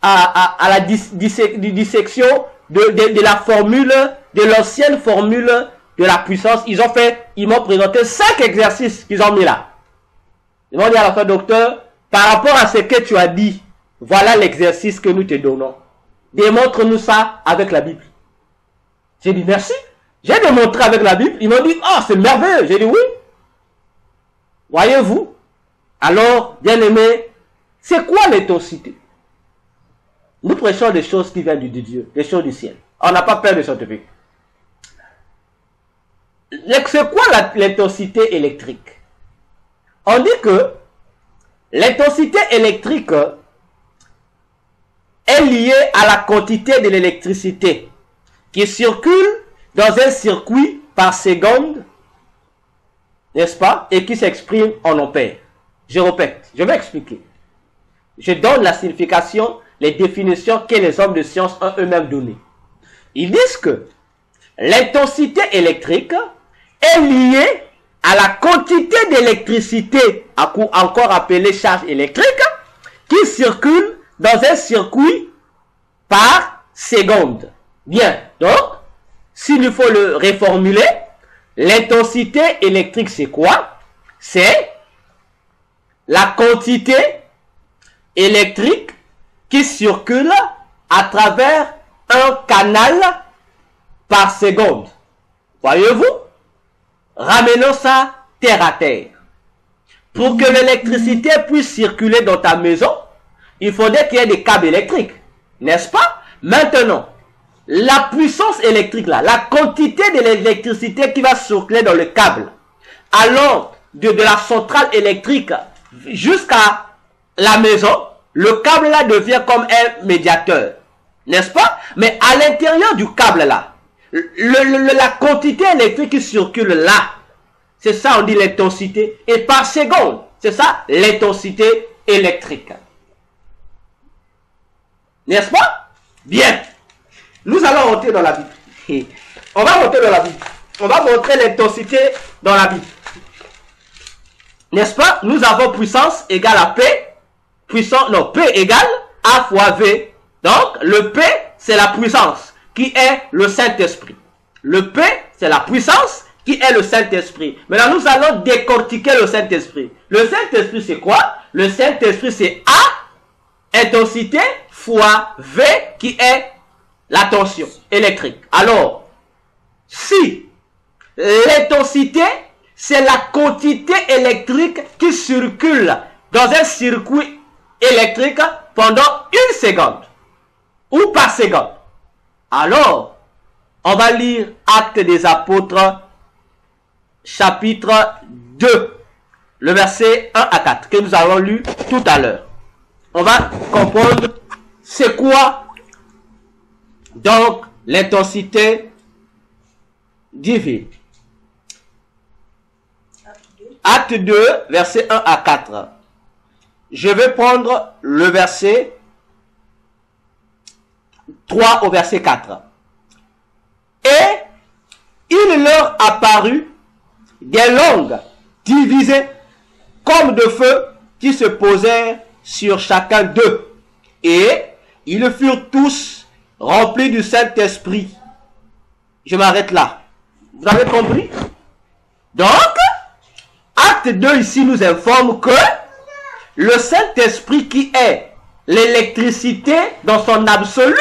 la dissection de la formule, de l'ancienne formule de la puissance. Ils m'ont présenté 5 exercices qu'ils ont mis là. Ils m'ont dit à la fin, docteur, par rapport à ce que tu as dit, voilà l'exercice que nous te donnons. Démontre-nous ça avec la Bible. J'ai dit merci. J'ai démontré avec la Bible. Ils m'ont dit, oh, c'est merveilleux. J'ai dit oui. Voyez-vous? Alors, bien aimé, c'est quoi l'intensité? Nous prêchons des choses qui viennent de Dieu, des choses du ciel. On n'a pas peur des scientifiques. C'est quoi l'intensité électrique? On dit que l'intensité électrique est liée à la quantité de l'électricité qui circule dans un circuit par seconde, n'est-ce pas, et qui s'exprime en ampères. Je répète, je vais expliquer. Je donne la signification, les définitions que les hommes de science ont eux-mêmes données. Ils disent que l'intensité électrique est liée à la quantité d'électricité, encore appelée charge électrique, qui circule dans un circuit par seconde. Bien, donc, s'il faut le reformuler, l'intensité électrique c'est quoi? C'est la quantité électrique qui circule à travers un canal par seconde. Voyez-vous? Ramenons ça terre à terre. Pour que l'électricité puisse circuler dans ta maison, il faudrait qu'il y ait des câbles électriques. N'est-ce pas? Maintenant, la puissance électrique là, la quantité de l'électricité qui va circuler dans le câble, allant de la centrale électrique jusqu'à la maison, le câble là devient comme un médiateur. N'est-ce pas? Mais à l'intérieur du câble là, la quantité électrique qui circule là, c'est ça on dit l'intensité, et par seconde, c'est ça l'intensité électrique. N'est-ce pas? Bien. Nous allons rentrer dans la Bible. On va rentrer dans la Bible. On va montrer l'intensité dans la Bible. N'est-ce pas? Nous avons puissance égale à P. P égale A fois V. Donc, le P, c'est la puissance qui est le Saint-Esprit. Le P, c'est la puissance qui est le Saint-Esprit. Maintenant, nous allons décortiquer le Saint-Esprit. Le Saint-Esprit, c'est quoi? Le Saint-Esprit, c'est A, intensité, fois V, qui est la tension électrique. Alors, si l'intensité, c'est la quantité électrique qui circule dans un circuit électrique pendant une seconde ou par seconde. Alors, on va lire Actes des Apôtres, chapitre 2, le verset 1 à 4, que nous avons lu tout à l'heure. On va comprendre c'est quoi donc l'intensité divine. Acte 2, verset 1 à 4. Je vais prendre le verset 3 au verset 4. Et il leur apparut des langues divisées comme de feu qui se posèrent sur chacun d'eux. Et ils furent tous remplis du Saint-Esprit. Je m'arrête là. Vous avez compris? Donc, Acte 2 ici nous informe que le Saint-Esprit qui est l'électricité dans son absolu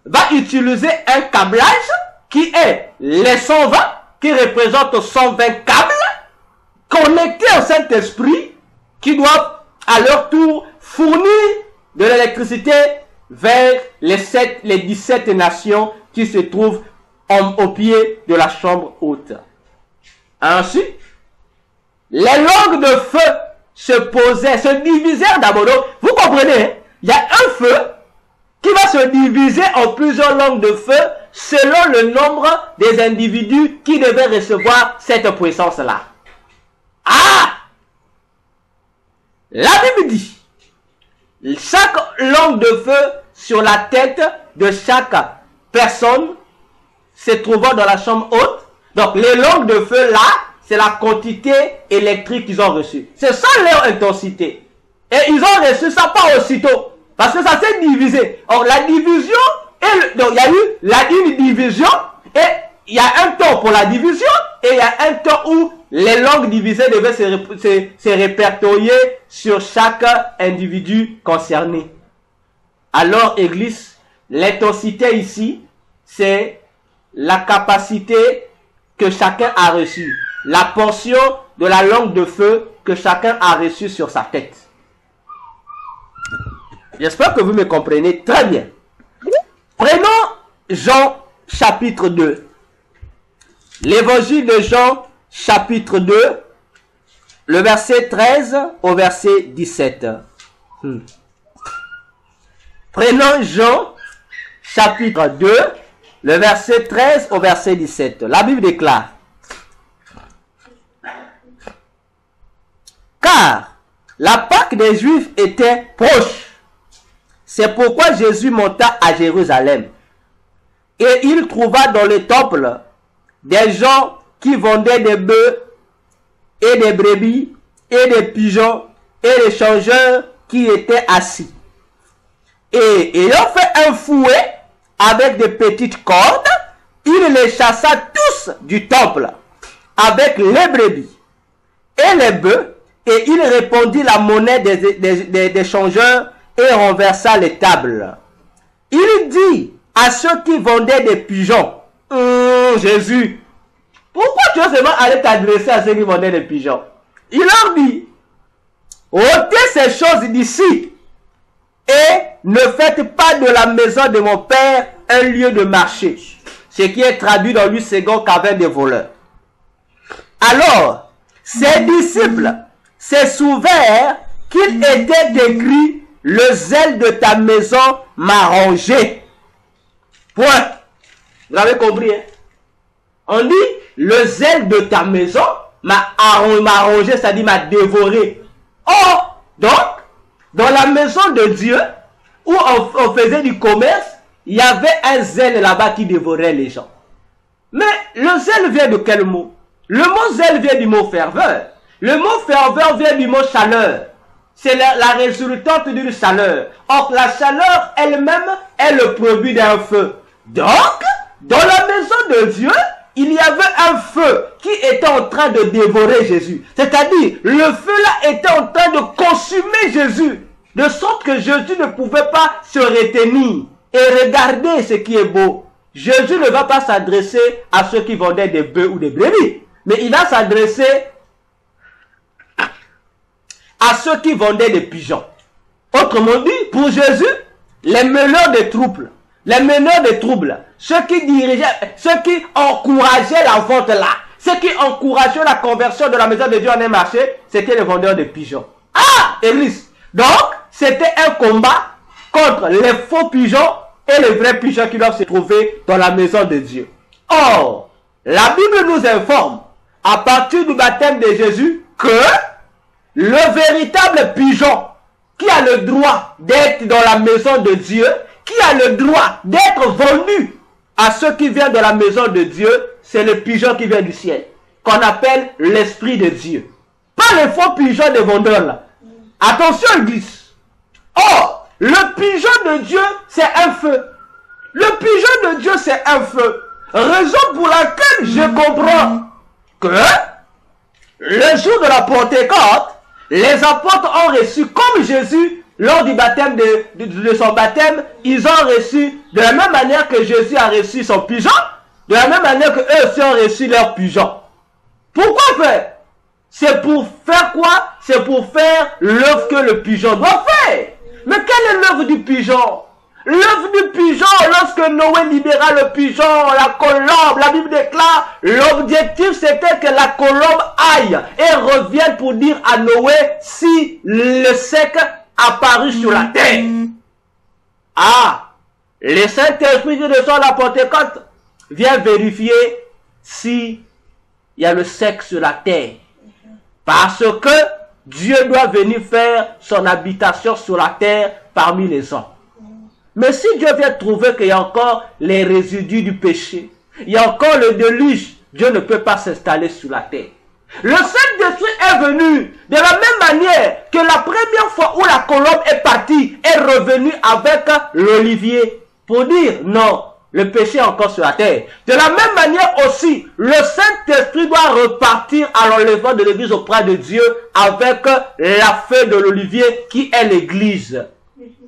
va utiliser un câblage qui est les 120 qui représente 120 câbles connectés au Saint-Esprit qui doivent à leur tour fournir de l'électricité vers les 17 nations qui se trouvent au pied de la chambre haute. Ensuite, les langues de feu se divisèrent d'abord. Donc, vous comprenez, hein? Il y a un feu qui va se diviser en plusieurs langues de feu selon le nombre des individus qui devaient recevoir cette puissance-là. Ah! La Bible dit, chaque langue de feu sur la tête de chaque personne se trouvant dans la chambre haute. Donc, les langues de feu là, c'est la quantité électrique qu'ils ont reçue. C'est ça leur intensité. Et ils ont reçu ça pas aussitôt. Parce que ça s'est divisé. Or, la division, donc il y a eu une division, et il y a un temps pour la division, et il y a un temps où les langues divisées devaient se répertorier sur chaque individu concerné. Alors, Église, l'intensité ici, c'est la capacité que chacun a reçue. La portion de la langue de feu que chacun a reçue sur sa tête. J'espère que vous me comprenez très bien. Prenons Jean chapitre 2. L'évangile de Jean chapitre 2, le verset 13 au verset 17. Prenons Jean chapitre 2, le verset 13 au verset 17. La Bible déclare: car la Pâque des Juifs était proche. C'est pourquoi Jésus monta à Jérusalem. Et il trouva dans le temple des gens qui vendaient des bœufs et des brebis et des pigeons et des changeurs qui étaient assis. Et ayant fait un fouet avec des petites cordes, il les chassa tous du temple avec les brebis et les bœufs, et il répandit la monnaie des changeurs et renversa les tables. Il dit à ceux qui vendaient des pigeons: Jésus, pourquoi tu veux seulement aller t'adresser à ceux qui vendaient des pigeons? Il leur dit: ôtez ces choses d'ici et ne faites pas de la maison de mon père un lieu de marché. Ce qui est traduit dans Luc 2 qu'avec des voleurs. Alors, ses disciples se souvinrent qu'il était écrit: le zèle de ta maison m'a rongé. Point. Vous avez compris, hein? On dit: le zèle de ta maison m'a rongé, c'est-à-dire m'a dévoré. Oh, donc, dans la maison de Dieu, où on faisait du commerce, il y avait un zèle là-bas qui dévorait les gens. Mais le zèle vient de quel mot? Le mot zèle vient du mot ferveur. Le mot ferveur vient du mot chaleur. C'est la résultante d'une chaleur. Or, la chaleur elle-même est le produit d'un feu. Donc, dans la maison de Dieu, il y avait un feu qui était en train de dévorer Jésus. C'est-à-dire, le feu là était en train de consumer Jésus. De sorte que Jésus ne pouvait pas se retenir et regarder ce qui est beau. Jésus ne va pas s'adresser à ceux qui vendaient des bœufs ou des brebis. Mais il va s'adresser à ceux qui vendaient des pigeons. Autrement dit, pour Jésus, les meneurs de troubles, ceux qui dirigeaient, ceux qui encourageaient la vente là, ceux qui encourageaient la conversion de la maison de Dieu en un marché, c'était les vendeurs de pigeons. Ah, Église. Donc, c'était un combat contre les faux pigeons et les vrais pigeons qui doivent se trouver dans la maison de Dieu. Or, la Bible nous informe, à partir du baptême de Jésus, que le véritable pigeon qui a le droit d'être dans la maison de Dieu, qui a le droit d'être vendu à ceux qui viennent de la maison de Dieu, c'est le pigeon qui vient du ciel, qu'on appelle l'Esprit de Dieu. Pas les faux pigeons des vendeurs là. Attention, Église. Or, le pigeon de Dieu, c'est un feu. Le pigeon de Dieu, c'est un feu. Raison pour laquelle je comprends que le jour de la Pentecôte, les apôtres ont reçu, comme Jésus, lors du baptême de son baptême, ils ont reçu, de la même manière que Jésus a reçu son pigeon, de la même manière que eux aussi ont reçu leur pigeon. Pourquoi faire? C'est pour faire quoi? C'est pour faire l'œuvre que le pigeon doit faire. Mais quelle est l'œuvre du pigeon? L'œuvre du pigeon, lorsque Noé libéra le pigeon, la colombe, la Bible déclare, l'objectif c'était que la colombe aille et revienne pour dire à Noé si le sec apparut sur la terre. Ah, le Saint-Esprit qui descend à la Pentecôte vient vérifier si il y a le sec sur la terre. Parce que Dieu doit venir faire son habitation sur la terre parmi les hommes. Mais si Dieu vient trouver qu'il y a encore les résidus du péché, il y a encore le déluge, Dieu ne peut pas s'installer sur la terre. Le Saint-Esprit est venu de la même manière que la première fois où la colombe est partie, est revenue avec l'olivier pour dire non, le péché est encore sur la terre. De la même manière aussi, le Saint-Esprit doit repartir à l'enlèvement de l'église auprès de Dieu avec la feuille de l'olivier qui est l'église.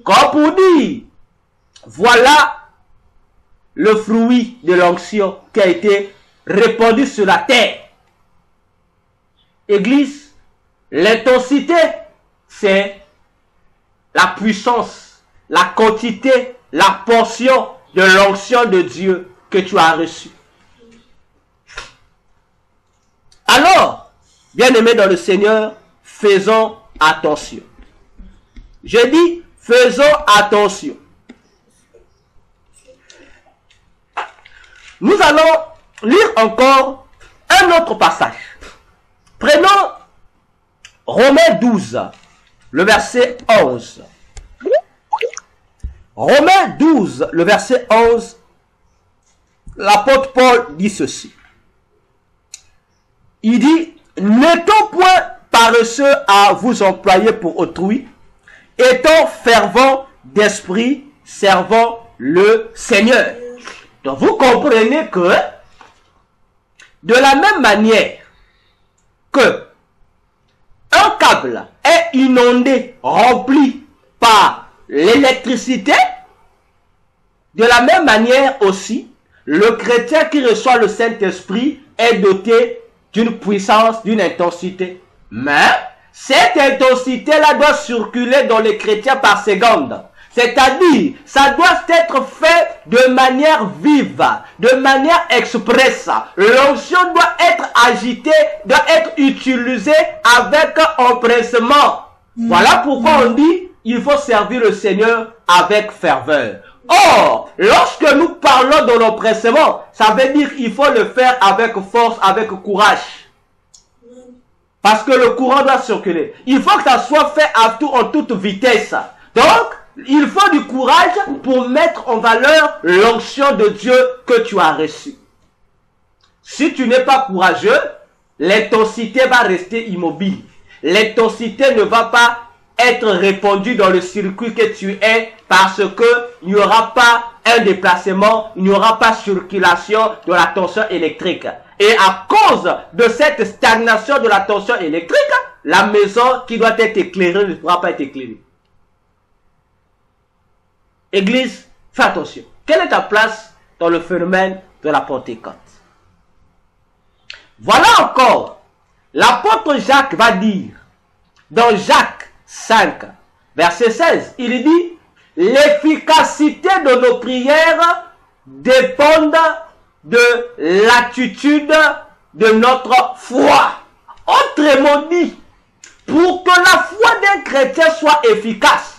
Comme pour dire, voilà le fruit de l'onction qui a été répandu sur la terre. Église, l'intensité, c'est la puissance, la quantité, la portion de l'onction de Dieu que tu as reçue. Alors, bien-aimés dans le Seigneur, faisons attention. Je dis, faisons attention. Nous allons lire encore un autre passage. Prenons Romains 12, le verset 11. Romains 12, le verset 11, l'apôtre Paul dit ceci. Il dit, n'étant point paresseux à vous employer pour autrui, étant fervent d'esprit, servant le Seigneur. Donc vous comprenez que, de la même manière que un câble est inondé, rempli par l'électricité, de la même manière aussi, le chrétien qui reçoit le Saint-Esprit est doté d'une puissance, d'une intensité. Mais cette intensité-là doit circuler dans les chrétiens par seconde. C'est-à-dire, ça doit être fait de manière vive, de manière expresse. L'onction doit être agitée, doit être utilisée avec empressement. Voilà pourquoi on dit, il faut servir le Seigneur avec ferveur. Or, lorsque nous parlons de l'empressement, ça veut dire qu'il faut le faire avec force, avec courage. Parce que le courant doit circuler. Il faut que ça soit fait en toute vitesse. Donc, il faut du courage pour mettre en valeur l'onction de Dieu que tu as reçue. Si tu n'es pas courageux, l'intensité va rester immobile. L'intensité ne va pas être répandue dans le circuit que tu es parce que il n'y aura pas un déplacement, il n'y aura pas circulation de la tension électrique. Et à cause de cette stagnation de la tension électrique, la maison qui doit être éclairée ne pourra pas être éclairée. Église, fais attention. Quelle est ta place dans le phénomène de la Pentecôte? Voilà encore, l'apôtre Jacques va dire, dans Jacques 5, verset 16, il dit, l'efficacité de nos prières dépend de l'attitude de notre foi. Autrement dit, pour que la foi d'un chrétien soit efficace,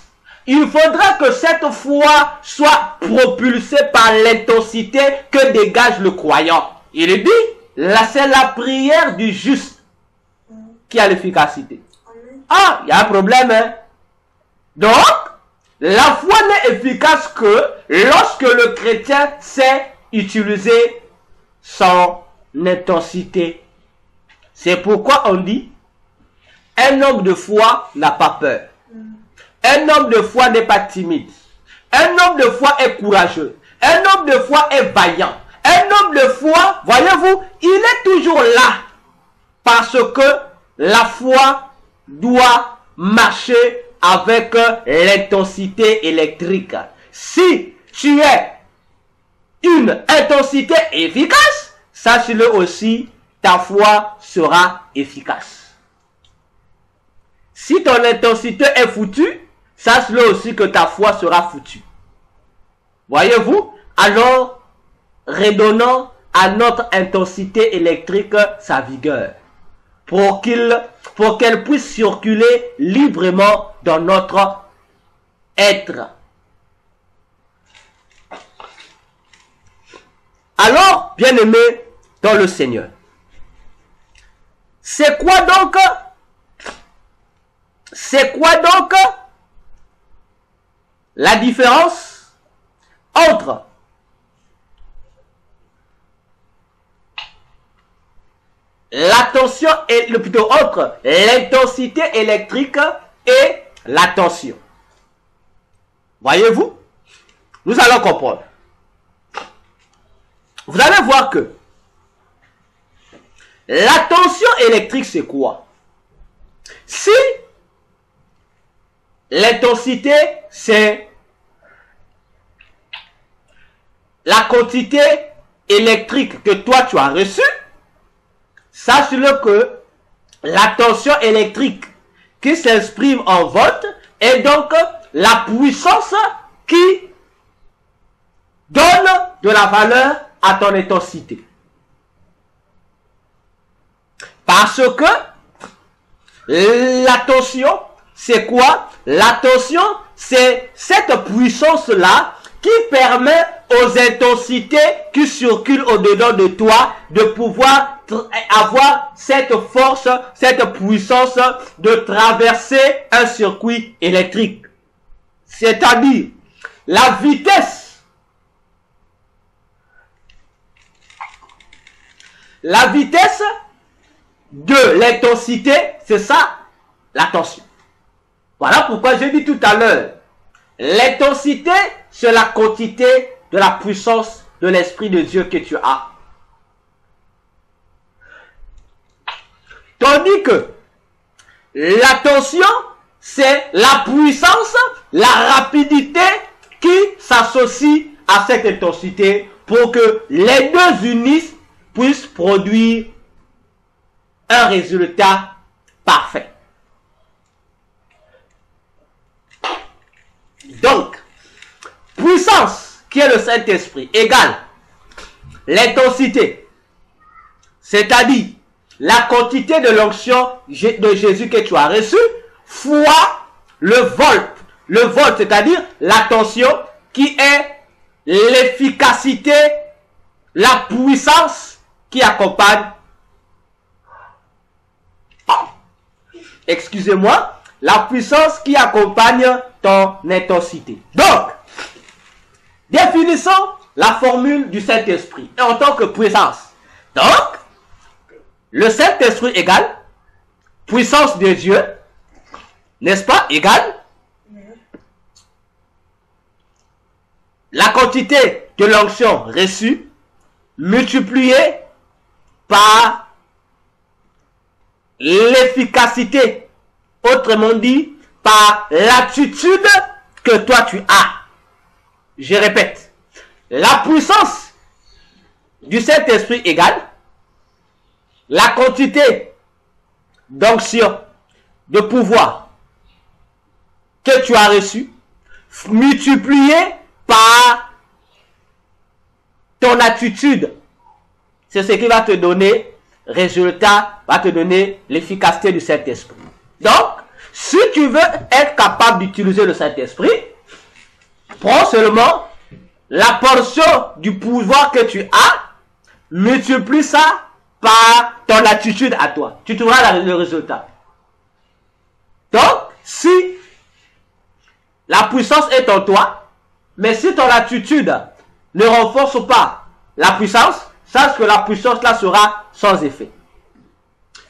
il faudra que cette foi soit propulsée par l'intensité que dégage le croyant. Il dit, là c'est la prière du juste qui a l'efficacité. Ah, il y a un problème, hein? Donc, la foi n'est efficace que lorsque le chrétien sait utiliser son intensité. C'est pourquoi on dit, un homme de foi n'a pas peur. Un homme de foi n'est pas timide. Un homme de foi est courageux. Un homme de foi est vaillant. Un homme de foi, voyez-vous, il est toujours là. Parce que la foi doit marcher avec l'intensité électrique. Si tu es une intensité efficace, sache-le aussi, ta foi sera efficace. Si ton intensité est foutue, sache-le aussi que ta foi sera foutue. Voyez-vous? Alors, redonnons à notre intensité électrique sa vigueur, pour qu'elle puisse circuler librement dans notre être. Alors, bien-aimés dans le Seigneur, c'est quoi donc la différence entre la tension et plutôt entre l'intensité électrique et la tension? Voyez-vous? Nous allons comprendre. Vous allez voir que la tension électrique, c'est quoi? Si l'intensité, c'est la quantité électrique que toi tu as reçue, sache-le que la tension électrique qui s'exprime en volts est donc la puissance qui donne de la valeur à ton intensité. Parce que la tension, c'est quoi? La tension, c'est cette puissance-là qui permet aux intensités qui circulent au-dedans de toi de pouvoir avoir cette force, cette puissance de traverser un circuit électrique. C'est-à-dire, la vitesse de l'intensité, c'est ça, la tension. Voilà pourquoi j'ai dit tout à l'heure, l'intensité, c'est la quantité de la puissance de l'Esprit de Dieu que tu as. Tandis que la tension, c'est la puissance, la rapidité qui s'associe à cette intensité pour que les deux unissent puissent produire un résultat parfait. Donc, puissance, qui est le Saint-Esprit, égale l'intensité, c'est-à-dire la quantité de l'onction de Jésus que tu as reçu, fois le volt. Le volt, c'est-à-dire la tension, qui est l'efficacité, la puissance qui accompagne, excusez-moi, la puissance qui accompagne ton intensité. Donc, définissons la formule du Saint-Esprit en tant que puissance. Donc, le Saint-Esprit égale puissance de Dieu, n'est-ce pas, égale la quantité de l'onction reçue multipliée par l'efficacité, autrement dit, par l'attitude que toi tu as. Je répète, la puissance du Saint-Esprit égale la quantité d'onction, de pouvoir que tu as reçu, multipliée par ton attitude. C'est ce qui va te donner résultat, va te donner l'efficacité du Saint-Esprit. Donc, si tu veux être capable d'utiliser le Saint-Esprit, prends seulement la portion du pouvoir que tu as, multiplie ça par ton attitude à toi. Tu trouveras le résultat. Donc, si la puissance est en toi, mais si ton attitude ne renforce pas la puissance, sache que la puissance là sera sans effet.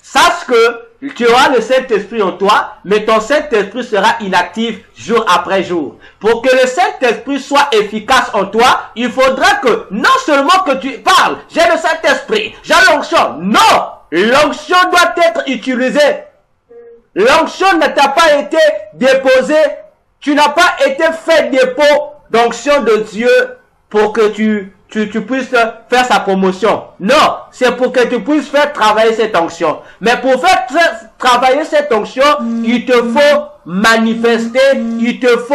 Sache que tu auras le Saint-Esprit en toi, mais ton Saint-Esprit sera inactif jour après jour. Pour que le Saint-Esprit soit efficace en toi, il faudra que non seulement que tu parles, j'ai le Saint-Esprit, j'ai l'onction. Non! L'onction doit être utilisée. L'onction ne t'a pas été déposée. Tu n'as pas été fait dépôt d'onction de Dieu pour que tu puisses faire sa promotion. Non, c'est pour que tu puisses faire travailler cette onction. Mais pour faire travailler cette onction, il te faut manifester, il te faut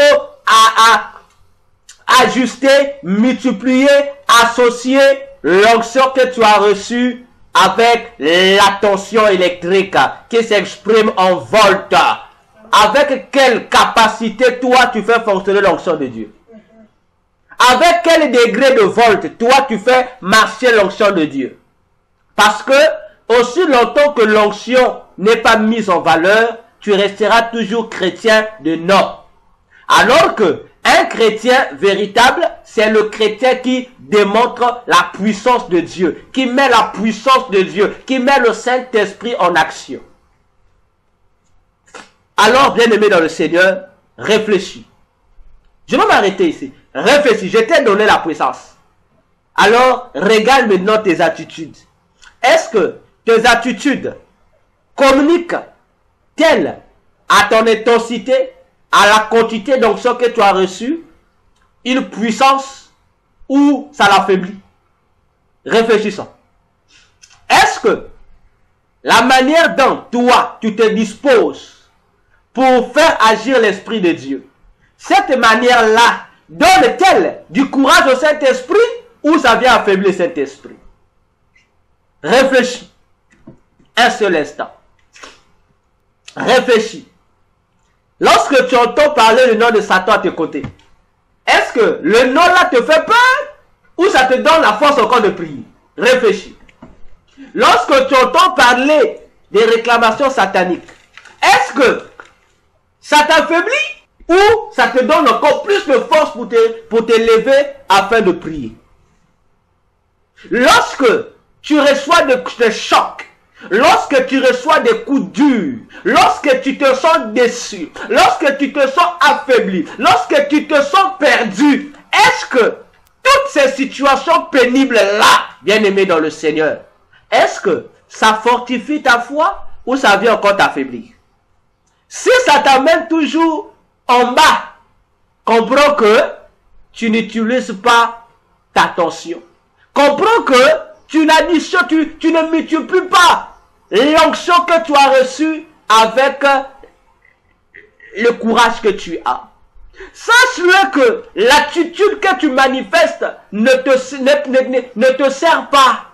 ajuster, multiplier, associer l'onction que tu as reçue avec la tension électrique qui s'exprime en volts. Avec quelle capacité toi tu fais fonctionner l'onction de Dieu? Avec quel degré de volt toi tu fais marcher l'onction de Dieu? Parce que aussi longtemps que l'onction n'est pas mise en valeur, tu resteras toujours chrétien de nom. Alors que un chrétien véritable, c'est le chrétien qui démontre la puissance de Dieu, qui met la puissance de Dieu, qui met le Saint-Esprit en action. Alors, bien-aimé dans le Seigneur, réfléchis. Je vais m'arrêter ici. Réfléchis, je t'ai donné la puissance. Alors, regarde maintenant tes attitudes. Est-ce que tes attitudes communiquent-elles à ton intensité, à la quantité d'onction que tu as reçue, une puissance ou ça l'affaiblit? Réfléchissons. Est-ce que la manière dont toi, tu te disposes pour faire agir l'Esprit de Dieu, cette manière-là donne-t-elle du courage au Saint-Esprit ou ça vient affaiblir le Saint-Esprit? Réfléchis. Un seul instant. Réfléchis. Lorsque tu entends parler le nom de Satan à tes côtés, est-ce que le nom là te fait peur ou ça te donne la force encore de prier? Réfléchis. Lorsque tu entends parler des réclamations sataniques, est-ce que ça t'affaiblit ou ça te donne encore plus de force pour te lever afin de prier? Lorsque tu reçois des chocs, lorsque tu reçois des coups durs, lorsque tu te sens déçu, lorsque tu te sens affaibli, lorsque tu te sens perdu, est-ce que toutes ces situations pénibles-là, bien-aimé dans le Seigneur, est-ce que ça fortifie ta foi ou ça vient encore t'affaiblir? Si ça t'amène toujours en bas, comprends que tu n'utilises pas ta tension. Comprends que tu ne multiplies pas l'onction que tu as reçue avec le courage que tu as. Sache-le que l'attitude que tu manifestes ne te sert pas.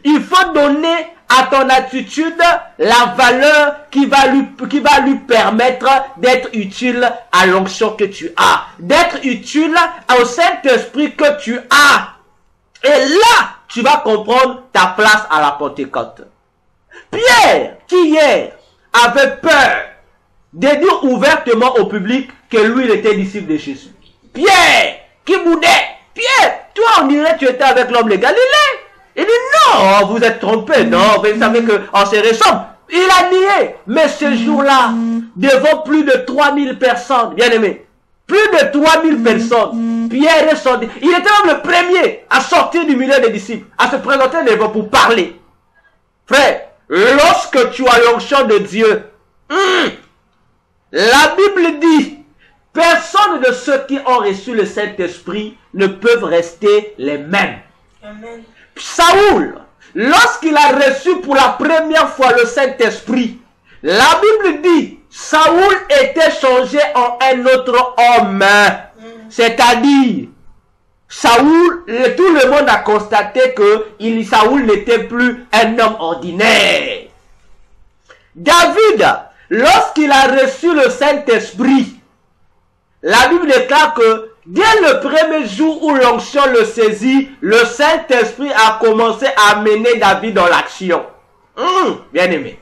Il faut donner à ton attitude la valeur qui va lui permettre d'être utile à l'onction que tu as, d'être utile au Saint-Esprit que tu as. Et là, tu vas comprendre ta place à la Pentecôte. Pierre, qui hier avait peur de dire ouvertement au public que lui, il était disciple de Jésus. Pierre, qui boudait. Pierre, toi, on dirait que tu étais avec l'homme de Galilée. Il dit non, vous êtes trompé, non, vous savez qu'on se ressemble. Il a nié, mais ce jour-là, devant plus de 3000 personnes, bien aimé, plus de 3000 personnes, Pierre est sorti. Il était même le premier à sortir du milieu des disciples, à se présenter devant pour parler. Frère, lorsque tu as l'onction de Dieu, la Bible dit, personne de ceux qui ont reçu le Saint-Esprit ne peuvent rester les mêmes. Amen. Saoul, lorsqu'il a reçu pour la première fois le Saint-Esprit, la Bible dit, Saoul était changé en un autre homme. C'est-à-dire, Saoul, tout le monde a constaté que Saoul n'était plus un homme ordinaire. David, lorsqu'il a reçu le Saint-Esprit, la Bible déclare que dès le premier jour où l'onction le saisit, le Saint-Esprit a commencé à mener David dans l'action. Bien aimé,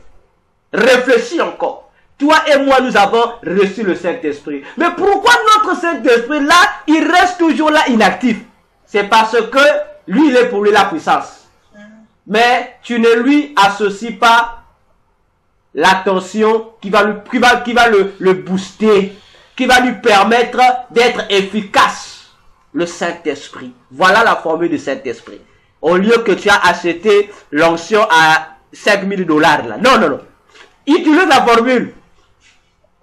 réfléchis encore. Toi et moi, nous avons reçu le Saint-Esprit. Mais pourquoi notre Saint-Esprit là, il reste toujours là inactif? C'est parce que lui, il est pour lui la puissance. Mais tu ne lui associes pas l'attention qui va le booster, qui va lui permettre d'être efficace. Le Saint-Esprit. Voilà la formule du Saint-Esprit. Au lieu que tu as acheté l'onction à $5000 là. Non, non, non. Utilise la formule.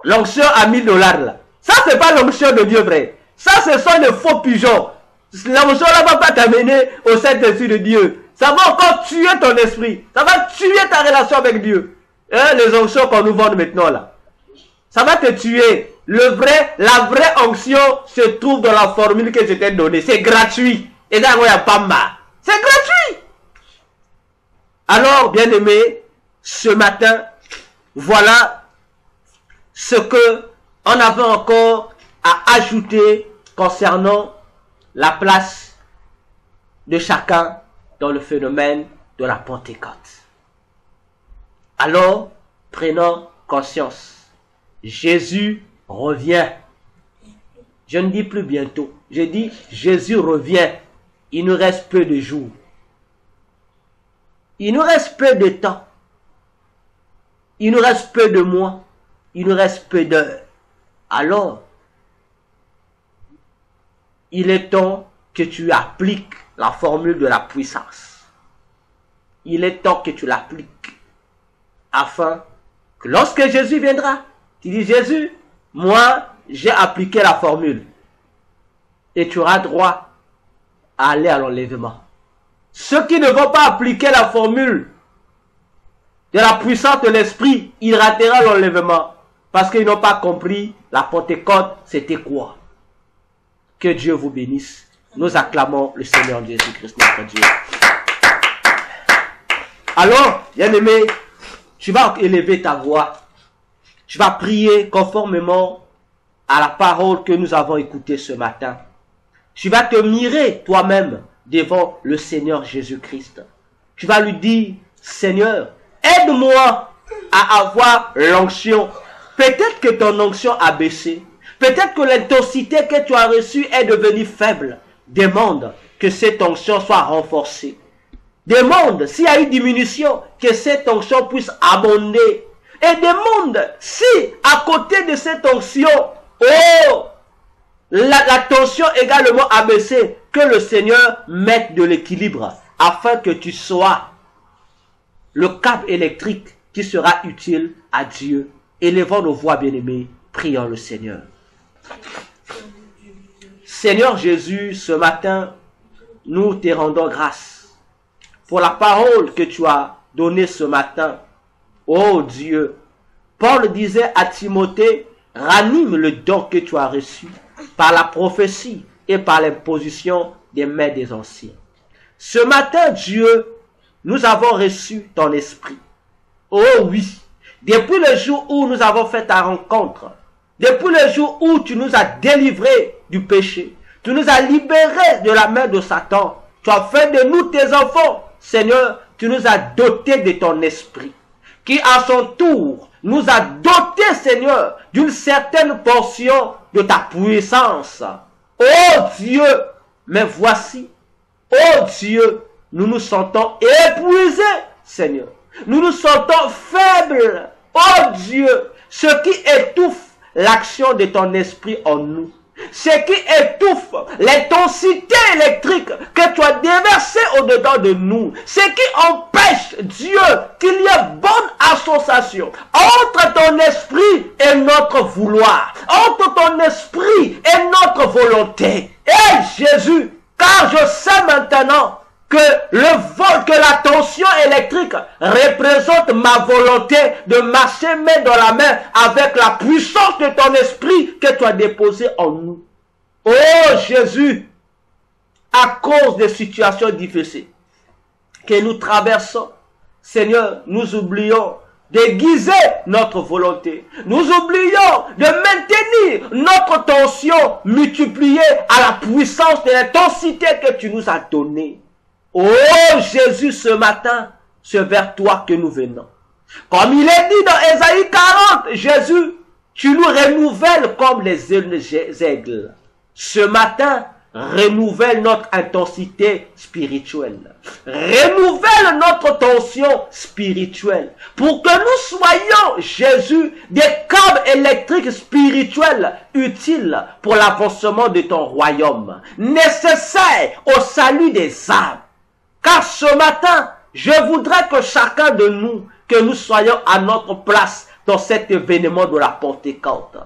L'onction à $1000 là. Ça, c'est pas l'onction de Dieu, vrai. Ça, ce sont des faux pigeons. L'onction là va pas t'amener au Saint-Esprit de Dieu. Ça va encore tuer ton esprit. Ça va tuer ta relation avec Dieu. Les onctions qu'on nous vend maintenant là. Ça va te tuer. la vraie onction se trouve dans la formule que je t'ai donnée. C'est gratuit. Et là, c'est gratuit. Alors, bien-aimés, ce matin, voilà ce que on avait encore à ajouter concernant la place de chacun dans le phénomène de la Pentecôte. Alors, prenons conscience. Jésus revient. Je ne dis plus bientôt. Je dis Jésus revient. Il nous reste peu de jours. Il nous reste peu de temps. Il nous reste peu de mois. Il nous reste peu d'heures. Alors, il est temps que tu appliques la formule de la puissance. Il est temps que tu l'appliques. Afin que lorsque Jésus viendra, tu dis Jésus, moi j'ai appliqué la formule. Et tu auras droit à aller à l'enlèvement. Ceux qui ne vont pas appliquer la formule de la puissance de l'esprit, ils rateront l'enlèvement. Parce qu'ils n'ont pas compris la Pentecôte, c'était quoi. Que Dieu vous bénisse. Nous acclamons le Seigneur Jésus-Christ, notre Dieu. Alors, bien-aimé, tu vas élever ta voix. Tu vas prier conformément à la parole que nous avons écoutée ce matin. Tu vas te mirer toi-même devant le Seigneur Jésus-Christ. Tu vas lui dire, Seigneur, aide-moi à avoir l'onction. Peut-être que ton onction a baissé. Peut-être que l'intensité que tu as reçue est devenue faible. Demande que cette onction soit renforcée. Demande s'il y a une diminution, que cette onction puisse abonder. Et demande si à côté de cette onction, la tension également a baissé, que le Seigneur mette de l'équilibre afin que tu sois le câble électrique qui sera utile à Dieu. Élevons nos voix, bien-aimés, prions le Seigneur. Seigneur Jésus, ce matin, nous te rendons grâce pour la parole que tu as donnée ce matin. Oh Dieu, Paul disait à Timothée, ranime le don que tu as reçu par la prophétie et par l'imposition des mains des anciens. Ce matin, Dieu, nous avons reçu ton esprit. Oh oui, depuis le jour où nous avons fait ta rencontre, depuis le jour où tu nous as délivrés du péché, tu nous as libérés de la main de Satan, tu as fait de nous tes enfants. Seigneur, tu nous as dotés de ton esprit, qui à son tour nous a dotés, Seigneur, d'une certaine portion de ta puissance. Oh Dieu, mais voici, oh Dieu, nous nous sentons épuisés, Seigneur. Nous nous sentons faibles. Oh Dieu, ce qui étouffe l'action de ton esprit en nous, ce qui étouffe l'intensité électrique que tu as déversée au-dedans de nous, ce qui empêche, Dieu, qu'il y ait bonne association entre ton esprit et notre vouloir, entre ton esprit et notre volonté. Et Jésus, car je sais maintenant que la tension électrique représente ma volonté de marcher main dans la main avec la puissance de ton esprit que tu as déposé en nous. Oh Jésus, à cause des situations difficiles que nous traversons, Seigneur, nous oublions d'aiguiser notre volonté. Nous oublions de maintenir notre tension multipliée à la puissance de l'intensité que tu nous as donnée. Oh Jésus, ce matin, c'est vers toi que nous venons. Comme il est dit dans Ésaïe 40, Jésus, tu nous renouvelles comme les aigles. Ce matin, renouvelle notre intensité spirituelle. Renouvelle notre tension spirituelle. Pour que nous soyons, Jésus, des câbles électriques spirituels utiles pour l'avancement de ton royaume. Nécessaires au salut des âmes. Car ce matin, je voudrais que chacun de nous, que nous soyons à notre place dans cet événement de la Pentecôte.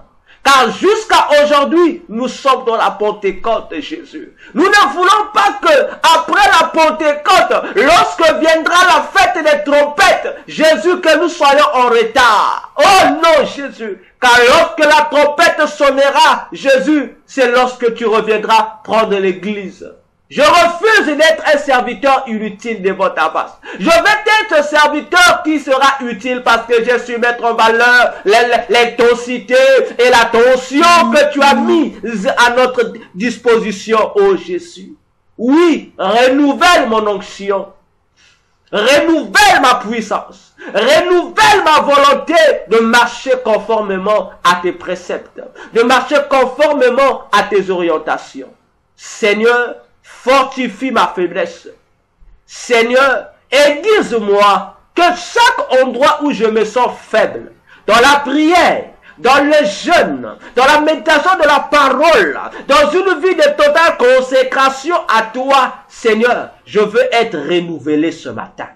Car jusqu'à aujourd'hui, nous sommes dans la Pentecôte de Jésus. Nous ne voulons pas que, après la Pentecôte, lorsque viendra la fête des trompettes, Jésus, que nous soyons en retard. Oh non, Jésus. Car lorsque la trompette sonnera, Jésus, c'est lorsque tu reviendras prendre l'église. Je refuse d'être un serviteur inutile devant ta face. Je vais être un serviteur qui sera utile parce que je suis mettre en valeur l'intensité et l'attention que tu as mis à notre disposition, ô Jésus. Oui, renouvelle mon onction. Renouvelle ma puissance. Renouvelle ma volonté de marcher conformément à tes préceptes. De marcher conformément à tes orientations. Seigneur, fortifie ma faiblesse. Seigneur, aiguise-moi que chaque endroit où je me sens faible, dans la prière, dans le jeûne, dans la méditation de la parole, dans une vie de totale consécration à toi, Seigneur, je veux être renouvelé ce matin.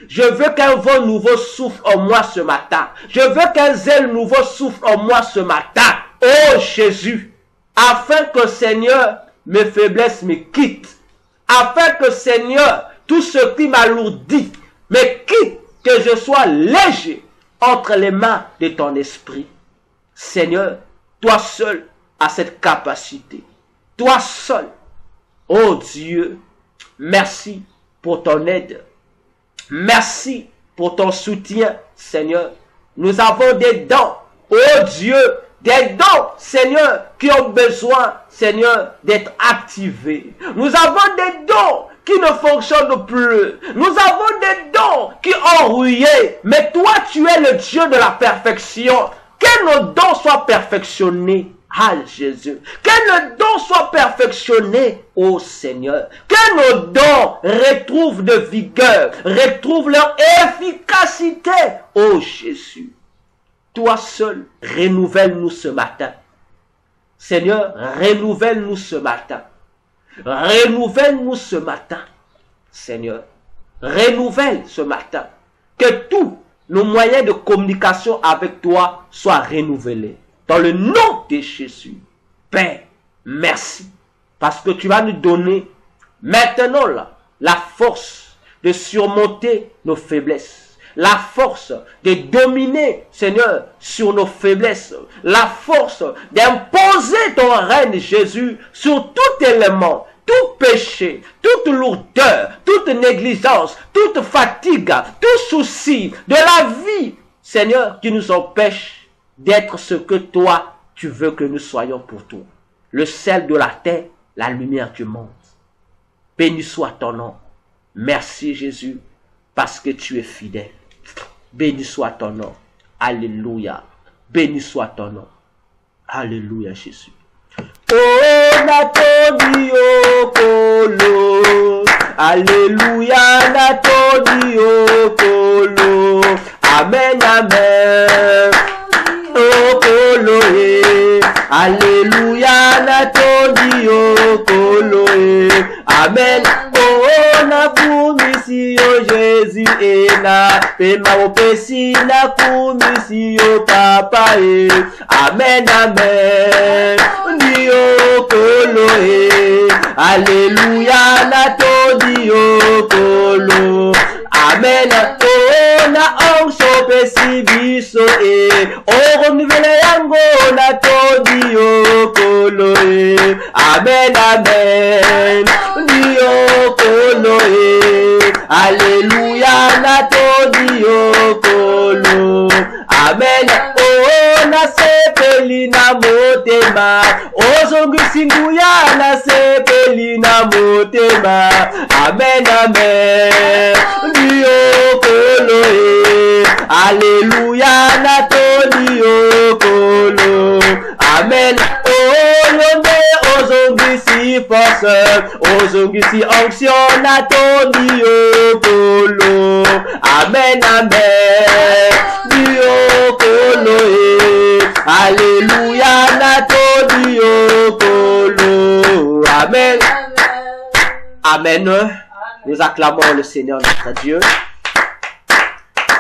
Je veux qu'un vent nouveau souffle en moi ce matin. Je veux qu'un zèle nouveau souffle en moi ce matin. Oh Jésus, afin que Seigneur, mes faiblesses me quittent. Afin que Seigneur, tout ce qui m'alourdit me quitte, que je sois léger entre les mains de ton esprit. Seigneur, toi seul as cette capacité. Toi seul. Oh Dieu, merci pour ton aide. Merci pour ton soutien, Seigneur. Nous avons des dons, oh Dieu, des dons, Seigneur, qui ont besoin, Seigneur, d'être activés. Nous avons des dons qui ne fonctionnent plus. Nous avons des dons qui ont rouillé. Mais toi, tu es le Dieu de la perfection. Que nos dons soient perfectionnés. Ah Jésus. Que nos dons soient perfectionnés, ô Seigneur. Que nos dons retrouvent de vigueur, retrouvent leur efficacité, ô Jésus. Toi seul, renouvelle-nous ce matin. Seigneur, renouvelle-nous ce matin. Renouvelle-nous ce matin. Seigneur, renouvelle ce matin. Que tous nos moyens de communication avec toi soient renouvelés. Dans le nom de Jésus. Père, merci. Parce que tu vas nous donner maintenant la force de surmonter nos faiblesses. La force de dominer, Seigneur, sur nos faiblesses. La force d'imposer ton règne, Jésus, sur tout élément, tout péché, toute lourdeur, toute négligence, toute fatigue, tout souci de la vie, Seigneur, qui nous empêche d'être ce que toi, tu veux que nous soyons pour toi. Le sel de la terre, la lumière du monde. Béni soit ton nom. Merci Jésus, parce que tu es fidèle. Béni soit ton nom. Alléluia. Béni soit ton nom. Alléluia Jésus. Oh, Natoni Okolo. Alléluia, Natoni Okolo. Amen, amen. Okolo, Alléluia, Natoni Okolo. Amen. Oh, na kumisi yo Jésus ena pema opesi na kumisi yo papa amen amen ni okolo Alléluia Natoni Okolo amen. Oh, na onso pesi biso oh renouvelé yango Natoni Okolo amen amen ni okolo Alléluia Natoni Okolo amen. Oh na sepeli na motema ozongi singuya na sepeli na motema amen amen ni okolo Alléluia Natoni Okolo amen. Oh yonde ozongi si force ozongi si onction Natoni Okolo amen amen ni okolo Alléluia Natoni Okolo amen amen. Nous acclamons le Seigneur notre Dieu.